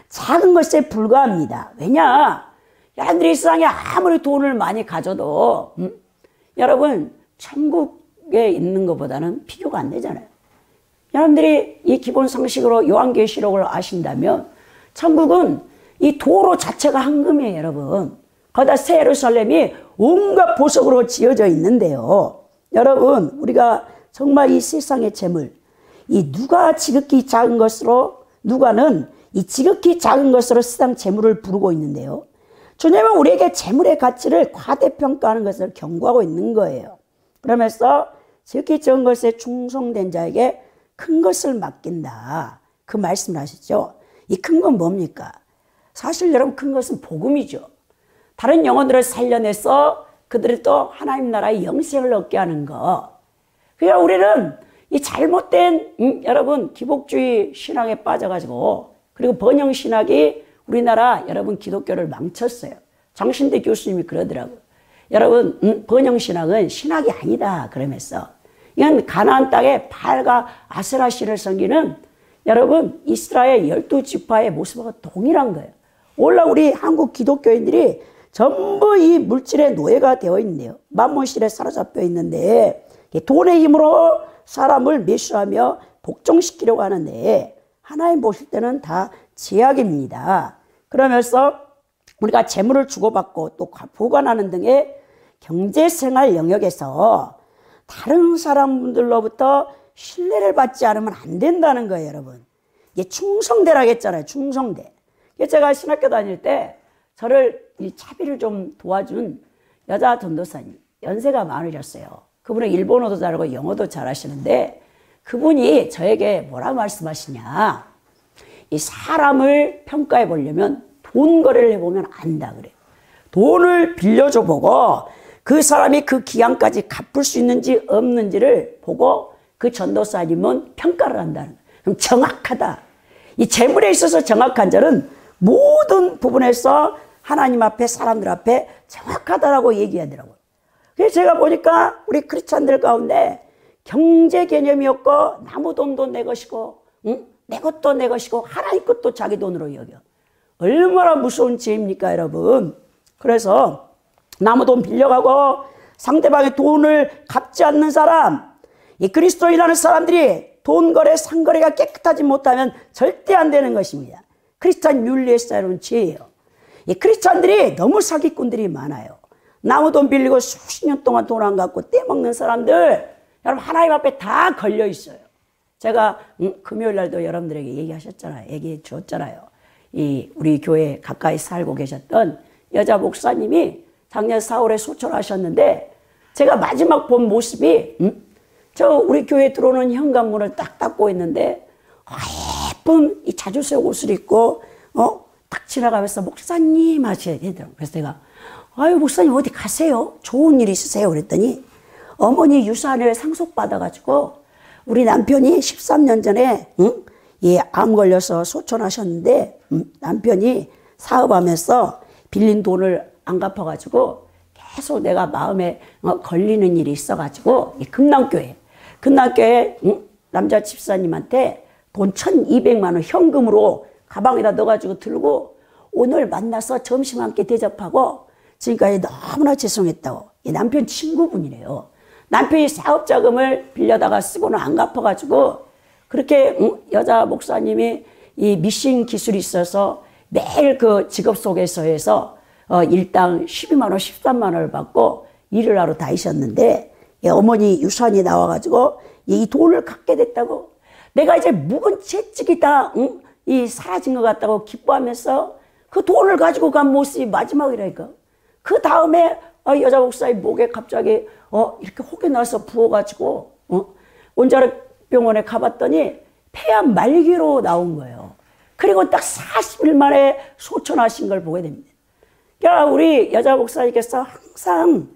작은 것에 불과합니다. 왜냐? 여러분들이 이 세상에 아무리 돈을 많이 가져도 여러분 천국에 있는 것보다는 비교가 안 되잖아요. 여러분들이 이 기본 상식으로 요한계시록을 아신다면 천국은 이 도로 자체가 황금이에요, 여러분. 거기다 새 예루살렘이 온갖 보석으로 지어져 있는데요. 여러분, 우리가 정말 이 세상의 재물, 이 누가는 이 지극히 작은 것으로 세상 재물을 부르고 있는데요. 주님은 우리에게 재물의 가치를 과대평가하는 것을 경고하고 있는 거예요. 그러면서 지극히 적은 것에 충성된 자에게 큰 것을 맡긴다. 그 말씀을 하시죠. 이 큰 건 뭡니까? 사실 여러분 큰 것은 복음이죠. 다른 영혼들을 살려내서 그들이 또 하나님 나라의 영생을 얻게 하는 거. 그러니까 우리는 이 잘못된 여러분 기복주의 신앙에 빠져가지고 그리고 번영 신학이 우리나라 여러분 기독교를 망쳤어요. 장신대 교수님이 그러더라고요. 여러분 번영 신학은 신학이 아니다 그러면서 이건 가나안 땅에 발과 아세라씨를 섬기는 여러분 이스라엘 12지파의 모습하고 동일한 거예요. 오늘날 우리 한국 기독교인들이 전부 이 물질의 노예가 되어 있네요. 만몬실에 사로잡혀 있는데 돈의 힘으로 사람을 매수하며 복종시키려고 하는데 하나님 보실 때는 다 제약입니다. 그러면서 우리가 재물을 주고받고 또 보관하는 등의 경제생활 영역에서 다른 사람들로부터 신뢰를 받지 않으면 안 된다는 거예요, 여러분. 이게 충성대라고 했잖아요, 충성대. 제가 신학교 다닐 때 저를 이 차비를 좀 도와준 여자 전도사님, 연세가 많으셨어요. 그분은 일본어도 잘하고 영어도 잘하시는데 그분이 저에게 뭐라 말씀하시냐. 이 사람을 평가해 보려면 돈 거래를 해보면 안다 그래요. 돈을 빌려줘 보고 그 사람이 그 기한까지 갚을 수 있는지 없는지를 보고 그 전도사님은 평가를 한다는 거예요. 그럼 정확하다. 이 재물에 있어서 정확한 자는 모든 부분에서 하나님 앞에 사람들 앞에 정확하다라고 얘기하더라고요. 그래서 제가 보니까 우리 크리스찬들 가운데 경제 개념이 없고 남의 돈도 내 것이고 내 것도 내 것이고 하나님 것도 자기 돈으로 여겨. 얼마나 무서운 죄입니까 여러분. 그래서 남의 돈 빌려가고 상대방의 돈을 갚지 않는 사람, 이 그리스도인이라는 사람들이 돈 거래 상거래가 깨끗하지 못하면 절대 안 되는 것입니다. 크리스찬 윤리에 쌓여온 죄예요. 이 크리스찬들이 너무 사기꾼들이 많아요. 남의 돈 빌리고 수십 년 동안 돈 안 갚고 떼먹는 사람들 여러분 하나님 앞에 다 걸려 있어요. 제가 금요일 날도 여러분들에게 얘기하셨잖아요. 얘기해 주었잖아요. 이 우리 교회 가까이 살고 계셨던 여자 목사님이 작년 4월에 소천하셨는데 제가 마지막 본 모습이 저 우리 교회 들어오는 현관문을 딱 닫고 있는데 예쁜 이 자주색 옷을 입고 딱 지나가면서 목사님 하셔야 되더라고요. 그래서 내가 아유 목사님 어디 가세요? 좋은 일 있으세요? 그랬더니 어머니 유산을 상속받아가지고 우리 남편이 13년 전에 암 걸려서 소천하셨는데 남편이 사업하면서 빌린 돈을 안 갚아가지고 계속 내가 마음에 걸리는 일이 있어가지고 금남교회 남자 집사님한테 돈 1,200만 원 현금으로 가방에다 넣어가지고 들고 오늘 만나서 점심 함께 대접하고 지금까지 너무나 죄송했다고. 이 남편 친구분이래요. 남편이 사업자금을 빌려다가 쓰고는 안 갚아가지고 그렇게 여자 목사님이 이 미싱 기술이 있어서 매일 그 직업 소개서에서 일당 12만 원, 13만 원을 받고 일을 하러 다니셨는데 어머니 유산이 나와가지고 이 돈을 갖게 됐다고. 내가 이제 묵은 채찍이 다 이 사라진 것 같다고 기뻐하면서 그 돈을 가지고 간 모습이 마지막이라니까. 그 다음에 여자 목사님 목에 갑자기 이렇게 혹이 나서 부어가지고 원자력 병원에 가봤더니 폐암 말기로 나온 거예요. 그리고 딱 40일 만에 소천하신 걸 보게 됩니다. 그러니까 우리 여자 목사님께서 항상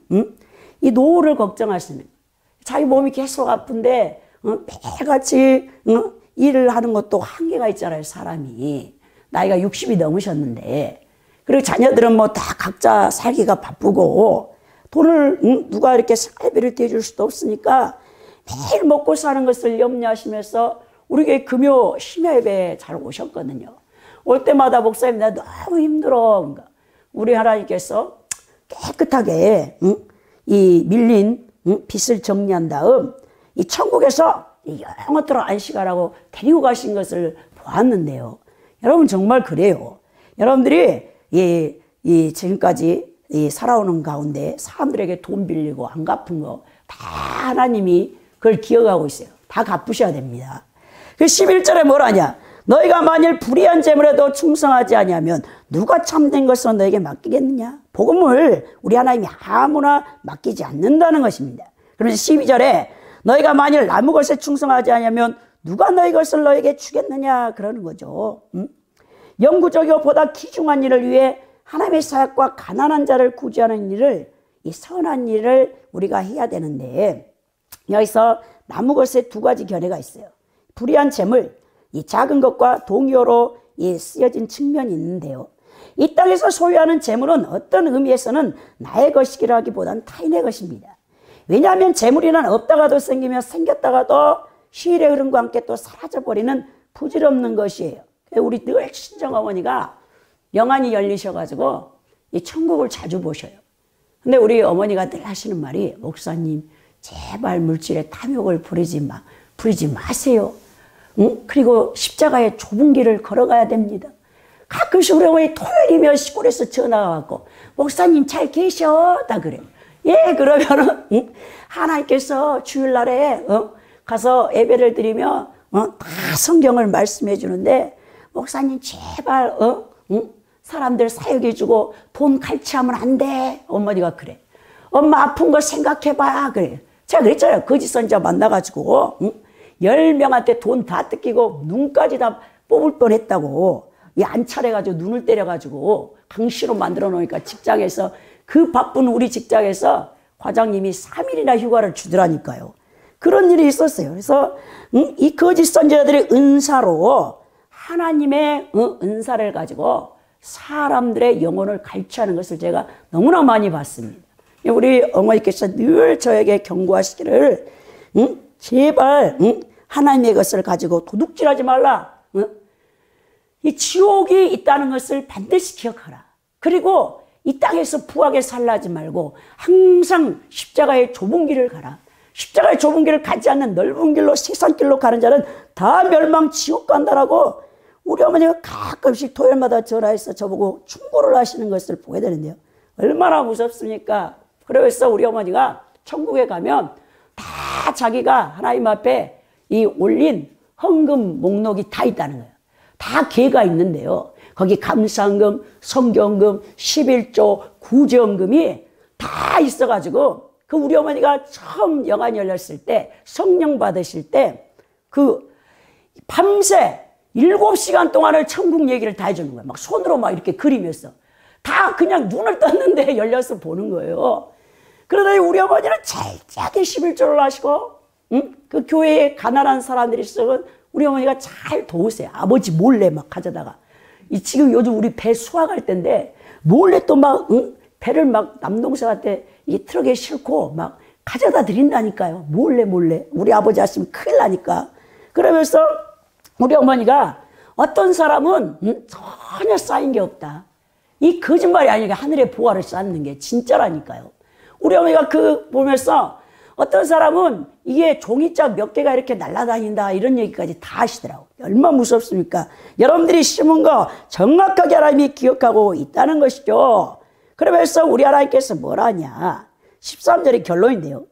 이 노후를 걱정하시는 거예요. 자기 몸이 계속 아픈데 매일같이 일을 하는 것도 한계가 있잖아요. 사람이 나이가 60이 넘으셨는데, 그리고 자녀들은 뭐 다 각자 살기가 바쁘고 돈을 누가 이렇게 살비를 대줄 수도 없으니까 매일 먹고 사는 것을 염려하시면서 우리 교회 금요 심야 예배에 잘 오셨거든요. 올 때마다 목사님 나 너무 힘들어. 그러니까 우리 하나님께서 깨끗하게 이 밀린 빚을 정리한 다음 이 천국에서 영원토록 안식하라고 데리고 가신 것을 보았는데요. 여러분 정말 그래요. 여러분들이 지금까지 살아오는 가운데 사람들에게 돈 빌리고 안 갚은 거 다 하나님이 그걸 기억하고 있어요. 다 갚으셔야 됩니다. 그 11절에 뭐라냐? 너희가 만일 불의한 재물에도 충성하지 아니하면 누가 참된 것으로 너에게 맡기겠느냐? 복음을 우리 하나님이 아무나 맡기지 않는다는 것입니다. 그러면서 12절에 너희가 만일 남의 것에 충성하지 아니하면 누가 너희 것을 너에게 주겠느냐? 그러는 거죠. 영구적이고 보다 귀중한 일을 위해 하나님의 사역과 가난한 자를 구제하는 일을, 이 선한 일을 우리가 해야 되는데, 여기서 남의 것에 두 가지 견해가 있어요. 불의한 재물, 이 작은 것과 동요로 쓰여진 측면이 있는데요. 이 땅에서 소유하는 재물은 어떤 의미에서는 나의 것이라기보다는 타인의 것입니다. 왜냐하면 재물이란 없다가도 생기며 생겼다가도 시일의 흐름과 함께 또 사라져버리는 부질없는 것이에요. 우리 늘 친정어머니가 영안이 열리셔가지고 이 천국을 자주 보셔요. 근데 우리 어머니가 늘 하시는 말이, 목사님 제발 물질에 탐욕을 부리지 마세요. 그리고 십자가의 좁은 길을 걸어가야 됩니다. 가끔씩 우리 어머니 토요일이면 시골에서 전화가 왔고, 목사님 잘 계셔? 다 그래요. 예, 그러면은 하나님께서 주일날에 가서 예배를 드리며 다 성경을 말씀해 주는데, 목사님 제발 사람들 사역해 주고 돈 갈취하면 안 돼. 어머니가 그래. 엄마 아픈 거 생각해봐. 그래. 제가 그랬잖아요. 거짓 선지자 만나가지고 10명한테 돈 다 뜯기고 눈까지 다 뽑을 뻔했다고. 이 안찰해가지고 눈을 때려가지고 강시로 만들어 놓으니까 직장에서, 그 바쁜 우리 직장에서 과장님이 3일이나 휴가를 주더라니까요. 그런 일이 있었어요. 그래서 이 거짓 선지자들의 은사로 하나님의 은사를 가지고 사람들의 영혼을 갈취하는 것을 제가 너무나 많이 봤습니다. 우리 어머니께서 늘 저에게 경고하시기를, 제발 하나님의 것을 가지고 도둑질하지 말라. 이 지옥이 있다는 것을 반드시 기억하라. 그리고 이 땅에서 부하게 살라지 말고 항상 십자가의 좁은 길을 가라. 십자가의 좁은 길을 가지 않는 넓은 길로, 세상 길로 가는 자는 다 멸망 지옥 간다라고 우리 어머니가 가끔씩 토요일마다 전화해서 저보고 충고를 하시는 것을 보게 되는데요. 얼마나 무섭습니까? 그래서 우리 어머니가 천국에 가면 다 자기가 하나님 앞에 이 올린 헌금 목록이 다 있다는 거예요. 다 계가 있는데요. 거기 감사헌금, 성경금, 11조, 구제헌금이 다 있어가지고, 그 우리 어머니가 처음 영안이 열렸을 때, 성령 받으실 때, 그 밤새 7시간 동안을 천국 얘기를 다 해주는 거예요. 막 손으로 막 이렇게 그리면서. 다 그냥 눈을 떴는데 열려서 보는 거예요. 그러더니 우리 어머니는 철저하게 11조를 하시고, 그 교회에 가난한 사람들이 있으면 우리 어머니가 잘 도우세요. 아버지 몰래 막 가져다가. 지금 요즘 우리 배 수확할 때인데, 몰래 또 막, 배를 막 남동생한테 이 트럭에 싣고 막 가져다 드린다니까요. 몰래. 우리 아버지 하시면 큰일 나니까. 그러면서 우리 어머니가, 어떤 사람은 전혀 쌓인 게 없다. 이 거짓말이 아니라 하늘의 보화를 쌓는 게 진짜라니까요. 우리 어머니가 그 보면서 어떤 사람은 이게 종이자 몇 개가 이렇게 날아다닌다, 이런 얘기까지 다 하시더라고요. 얼마나 무섭습니까? 여러분들이 심은 거 정확하게 하나님이 기억하고 있다는 것이죠. 그러면서 우리 하나님께서 뭐라 하냐. 13절이 결론인데요.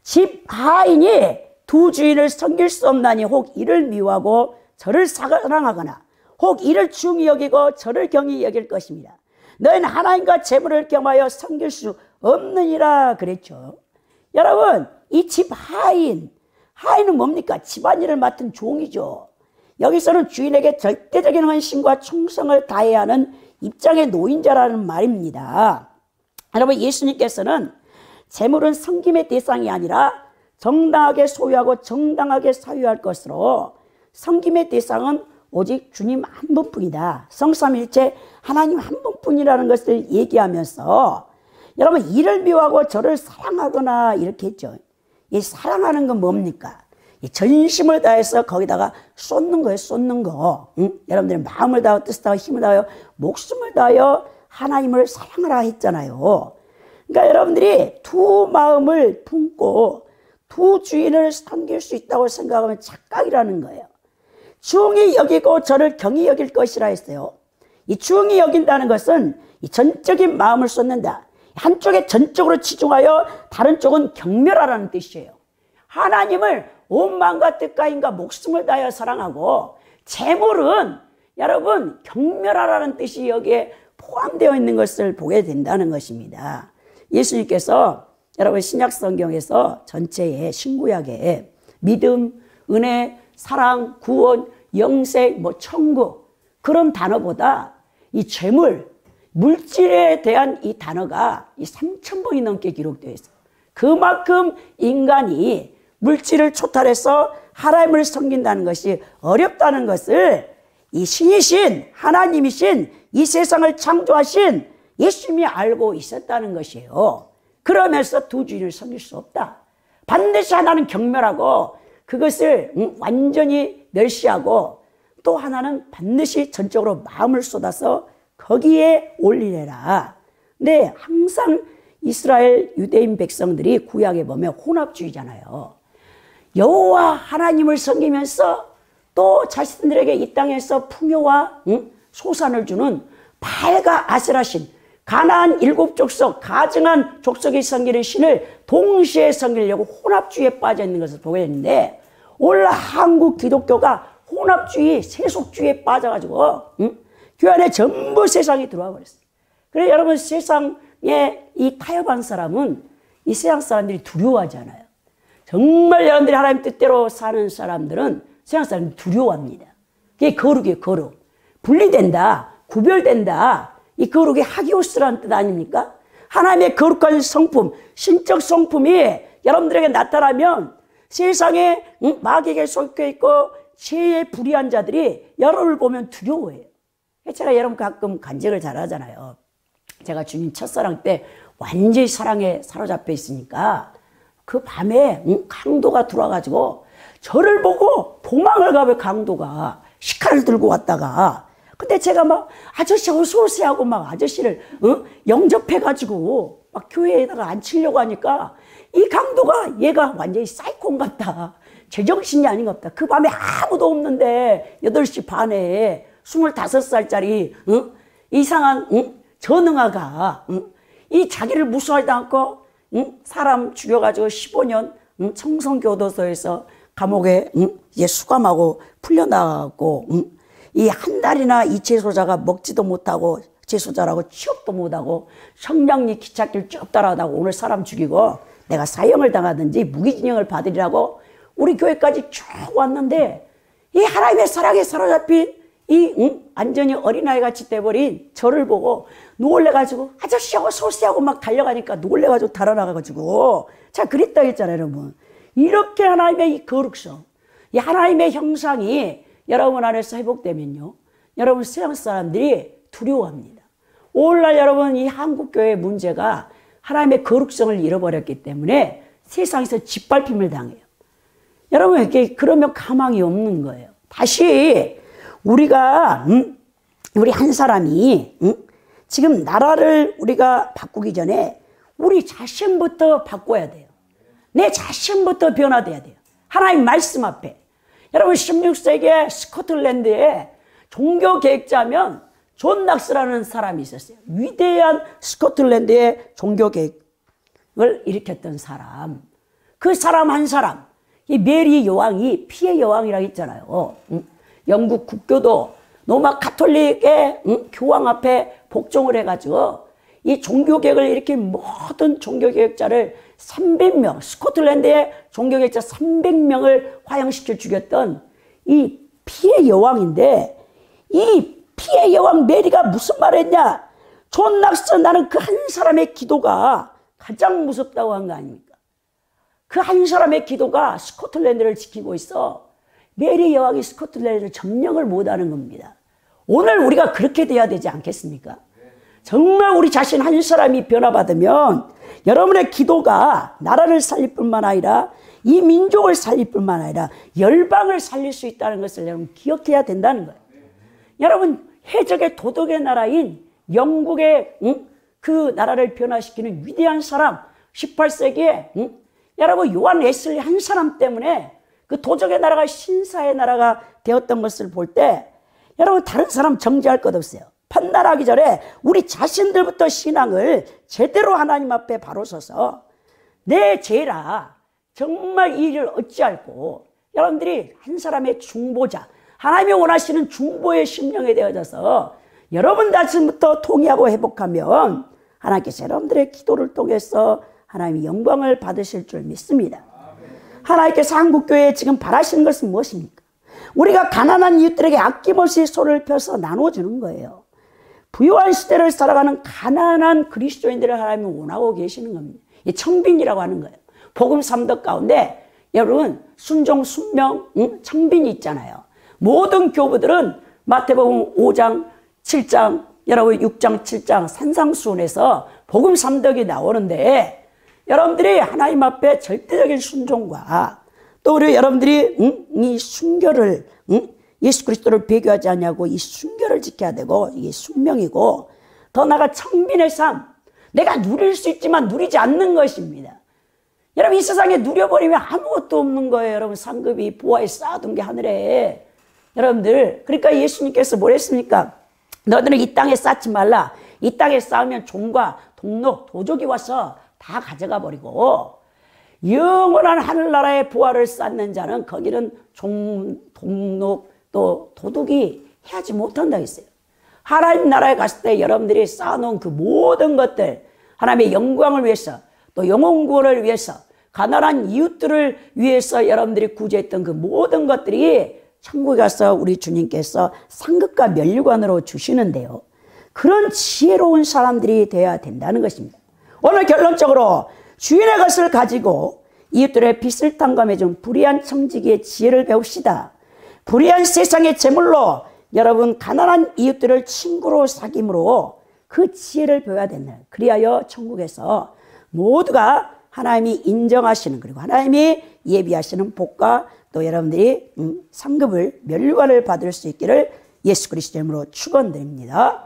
집 하인이 두 주인을 섬길 수 없나니 혹 이를 미워하고 저를 사랑하거나 혹 이를 중히 여기고 저를 경히 여길 것입니다. 너희는 하나님과 재물을 겸하여 섬길 수 없느니라 그랬죠. 여러분, 이 집 하인은 뭡니까? 집안일을 맡은 종이죠. 여기서는 주인에게 절대적인 헌신과 충성을 다해야 하는 입장의 노인자라는 말입니다. 여러분, 예수님께서는 재물은 섬김의 대상이 아니라 정당하게 소유하고 정당하게 사유할 것으로 섬김의 대상은 오직 주님 한 분뿐이다. 성삼일체 하나님 한 분뿐이라는 것을 얘기하면서 여러분, 이를 미워하고 저를 사랑하거나 이렇게 했죠. 이 사랑하는 건 뭡니까? 이 전심을 다해서 거기다가 쏟는 거예요. 쏟는 거. 응? 여러분들이 마음을 다하여 뜻을 다하여 힘을 다하여 목숨을 다하여 하나님을 사랑하라 했잖아요. 그러니까 여러분들이 두 마음을 품고 두 주인을 섬길 수 있다고 생각하면 착각이라는 거예요. 중히 여기고 저를 경히 여길 것이라 했어요. 이 중히 여긴다는 것은 이 전적인 마음을 쏟는다. 한쪽에 전적으로 치중하여 다른 쪽은 경멸하라는 뜻이에요. 하나님을 온 마음과 뜻과 힘과 목숨을 다하여 사랑하고 재물은 여러분 경멸하라는 뜻이 여기에 포함되어 있는 것을 보게 된다는 것입니다. 예수님께서 여러분 신약 성경에서 전체에 신구약에 믿음, 은혜, 사랑, 구원, 영생, 천국 그런 단어보다 이 재물, 물질에 대한 이 단어가 3,000번이 넘게 기록되어 있어요. 그만큼 인간이 물질을 초탈해서 하나님을 섬긴다는 것이 어렵다는 것을 이 신이신 하나님이신 이 세상을 창조하신 예수님이 알고 있었다는 것이에요. 그러면서 두 주인을 섬길 수 없다. 반드시 하나는 경멸하고 그것을 완전히 멸시하고 또 하나는 반드시 전적으로 마음을 쏟아서 거기에 올리래라. 근데 항상 이스라엘 유대인 백성들이 구약에 보면 혼합주의잖아요. 여호와 하나님을 섬기면서 또 자신들에게 이 땅에서 풍요와 소산을 주는 발과 아세라신 가나안 7족속 가증한 족속이 섬기는 신을 동시에 섬기려고 혼합주의에 빠져 있는 것을 보게 되는데 오늘 한국 기독교가 혼합주의, 세속주의에 빠져가지고 교회 안에 전부 세상이 들어와 버렸어요. 그래서 여러분 세상에 이 타협한 사람은 이 세상 사람들이 두려워하잖아요. 정말 여러분들이 하나님 뜻대로 사는 사람들은 세상 사람들이 두려워합니다. 그게 거룩이에요. 거룩. 분리된다. 구별된다. 이 거룩이 하기오스라는 뜻 아닙니까? 하나님의 거룩한 성품, 신적 성품이 여러분들에게 나타나면 세상에 마귀에게 속해 있고 죄에 불의한 자들이 여러분을 보면 두려워해요. 제가 여러분 가끔 간증을 잘 하잖아요. 제가 주님 첫사랑 때 완전히 사랑에 사로잡혀 있으니까 그 밤에 강도가 들어와가지고 저를 보고 도망을 가면 강도가 시칼을 들고 왔다가 근데 제가 막 아저씨 어서 오세요 하고 막 아저씨를 영접해가지고 막 교회에다가 앉히려고 하니까 이 강도가 얘가 완전히 사이콘 같다. 제정신이 아닌 것 같다. 그 밤에 아무도 없는데 8시 반에 25살짜리 이상한 전응아가 이 자기를 무수하지 않고 사람 죽여가지고 15년 청송교도소에서 감옥에 이제 수감하고 풀려나가고 이 한 달이나 이 재소자가 먹지도 못하고 재소자라고 취업도 못하고 성냥리 기찻길 쭉 따라다가 오늘 사람 죽이고 내가 사형을 당하든지 무기징역을 받으리라고 우리 교회까지 쭉 왔는데 이 하나님의 사랑에 사로잡힌 이 완전히 어린아이같이 돼버린 저를 보고 놀래가지고 아저씨 어서 오세요 하고 막 달려가니까 놀래가지고 달아나가가지고 자 그랬다 했잖아요. 여러분 이렇게 하나님의 이 거룩성 이 하나님의 형상이 여러분 안에서 회복되면요 여러분 세상 사람들이 두려워합니다. 오늘날 여러분 이 한국교회의 문제가 하나님의 거룩성을 잃어버렸기 때문에 세상에서 짓밟힘을 당해요. 여러분 이렇게 그러면 가망이 없는 거예요. 다시 우리가 우리 한 사람이 지금 나라를 우리가 바꾸기 전에 우리 자신부터 바꿔야 돼요. 내 자신부터 변화돼야 돼요. 하나님 말씀 앞에. 여러분 16세기에 스코틀랜드에 종교계획자면 존 낙스라는 사람이 있었어요. 위대한 스코틀랜드의 종교계획을 일으켰던 사람. 그 사람 한 사람. 이 메리 여왕이 피해 여왕이라고 했잖아요. 영국 국교도 로마 가톨릭의 교황 앞에 복종을 해가지고 이 종교개혁을 일으킨 모든 종교개혁자를 300명, 스코틀랜드의 종교개혁자 300명을 화형시켜 죽였던 이 피의 여왕인데 이 피의 여왕 메리가 무슨 말을 했냐? 존 낙서 나는 그 한 사람의 기도가 가장 무섭다고 한 거 아닙니까? 그 한 사람의 기도가 스코틀랜드를 지키고 있어. 메리 여왕이 스코틀랜드를 점령을 못하는 겁니다. 오늘 우리가 그렇게 돼야 되지 않겠습니까? 정말 우리 자신 한 사람이 변화받으면 여러분의 기도가 나라를 살릴 뿐만 아니라 이 민족을 살릴 뿐만 아니라 열방을 살릴 수 있다는 것을 여러분 기억해야 된다는 거예요. 여러분 해적의 도덕의 나라인 영국의 그 나라를 변화시키는 위대한 사람 18세기에 여러분 요한 웨슬리 한 사람 때문에 그 도적의 나라가 신사의 나라가 되었던 것을 볼 때 여러분 다른 사람 정죄할 것 없어요. 판단하기 전에 우리 자신들부터 신앙을 제대로 하나님 앞에 바로 서서 내 죄라 정말 이 일을 어찌할꼬 여러분들이 한 사람의 중보자 하나님이 원하시는 중보의 심령이 되어져서 여러분 자신부터 통회하고 회복하면 하나님께서 여러분들의 기도를 통해서 하나님의 영광을 받으실 줄 믿습니다. 하나님께서 한국교회에 지금 바라시는 것은 무엇입니까? 우리가 가난한 이웃들에게 아낌없이 손을 펴서 나눠주는 거예요. 부유한 시대를 살아가는 가난한 그리스도인들을 하나님이 원하고 계시는 겁니다. 이 청빈이라고 하는 거예요. 복음 3덕 가운데 여러분 순종, 순명, 청빈이 있잖아요. 모든 교부들은 마태복음 5장, 7장, 여러분 6장, 7장 산상수훈에서 복음 3덕이 나오는데 여러분들이 하나님 앞에 절대적인 순종과 또 우리 여러분들이 이 순결을 예수 그리스도를 배교하지 않냐고 이 순결을 지켜야 되고 이게 순명이고 더 나아가 청빈의 삶 내가 누릴 수 있지만 누리지 않는 것입니다. 여러분 이 세상에 누려버리면 아무것도 없는 거예요. 여러분 상급이 보화에 쌓아둔 게 하늘에 여러분들 그러니까 예수님께서 뭘 했습니까? 너희들은 이 땅에 쌓지 말라. 이 땅에 쌓으면 종과 동록 도적이 와서 다 가져가 버리고 영원한 하늘나라의 보화를 쌓는 자는 거기는 종, 동록 또 도둑이 해하지 못한다고 했어요. 하나님 나라에 갔을 때 여러분들이 쌓아놓은 그 모든 것들 하나님의 영광을 위해서 또 영혼 구원을 위해서 가난한 이웃들을 위해서 여러분들이 구제했던 그 모든 것들이 천국에 가서 우리 주님께서 상급과 면류관으로 주시는데요. 그런 지혜로운 사람들이 되어야 된다는 것입니다. 오늘 결론적으로 주인의 것을 가지고 이웃들의 빚을 탕감해준 불의한 청지기의 지혜를 배웁시다. 불의한 세상의 재물로 여러분 가난한 이웃들을 친구로 사귐으로 그 지혜를 배워야 된다. 그리하여 천국에서 모두가 하나님이 인정하시는 그리고 하나님이 예비하시는 복과 또 여러분들이 상급을 면류관을 받을 수 있기를 예수 그리스도 이름으로 축원드립니다.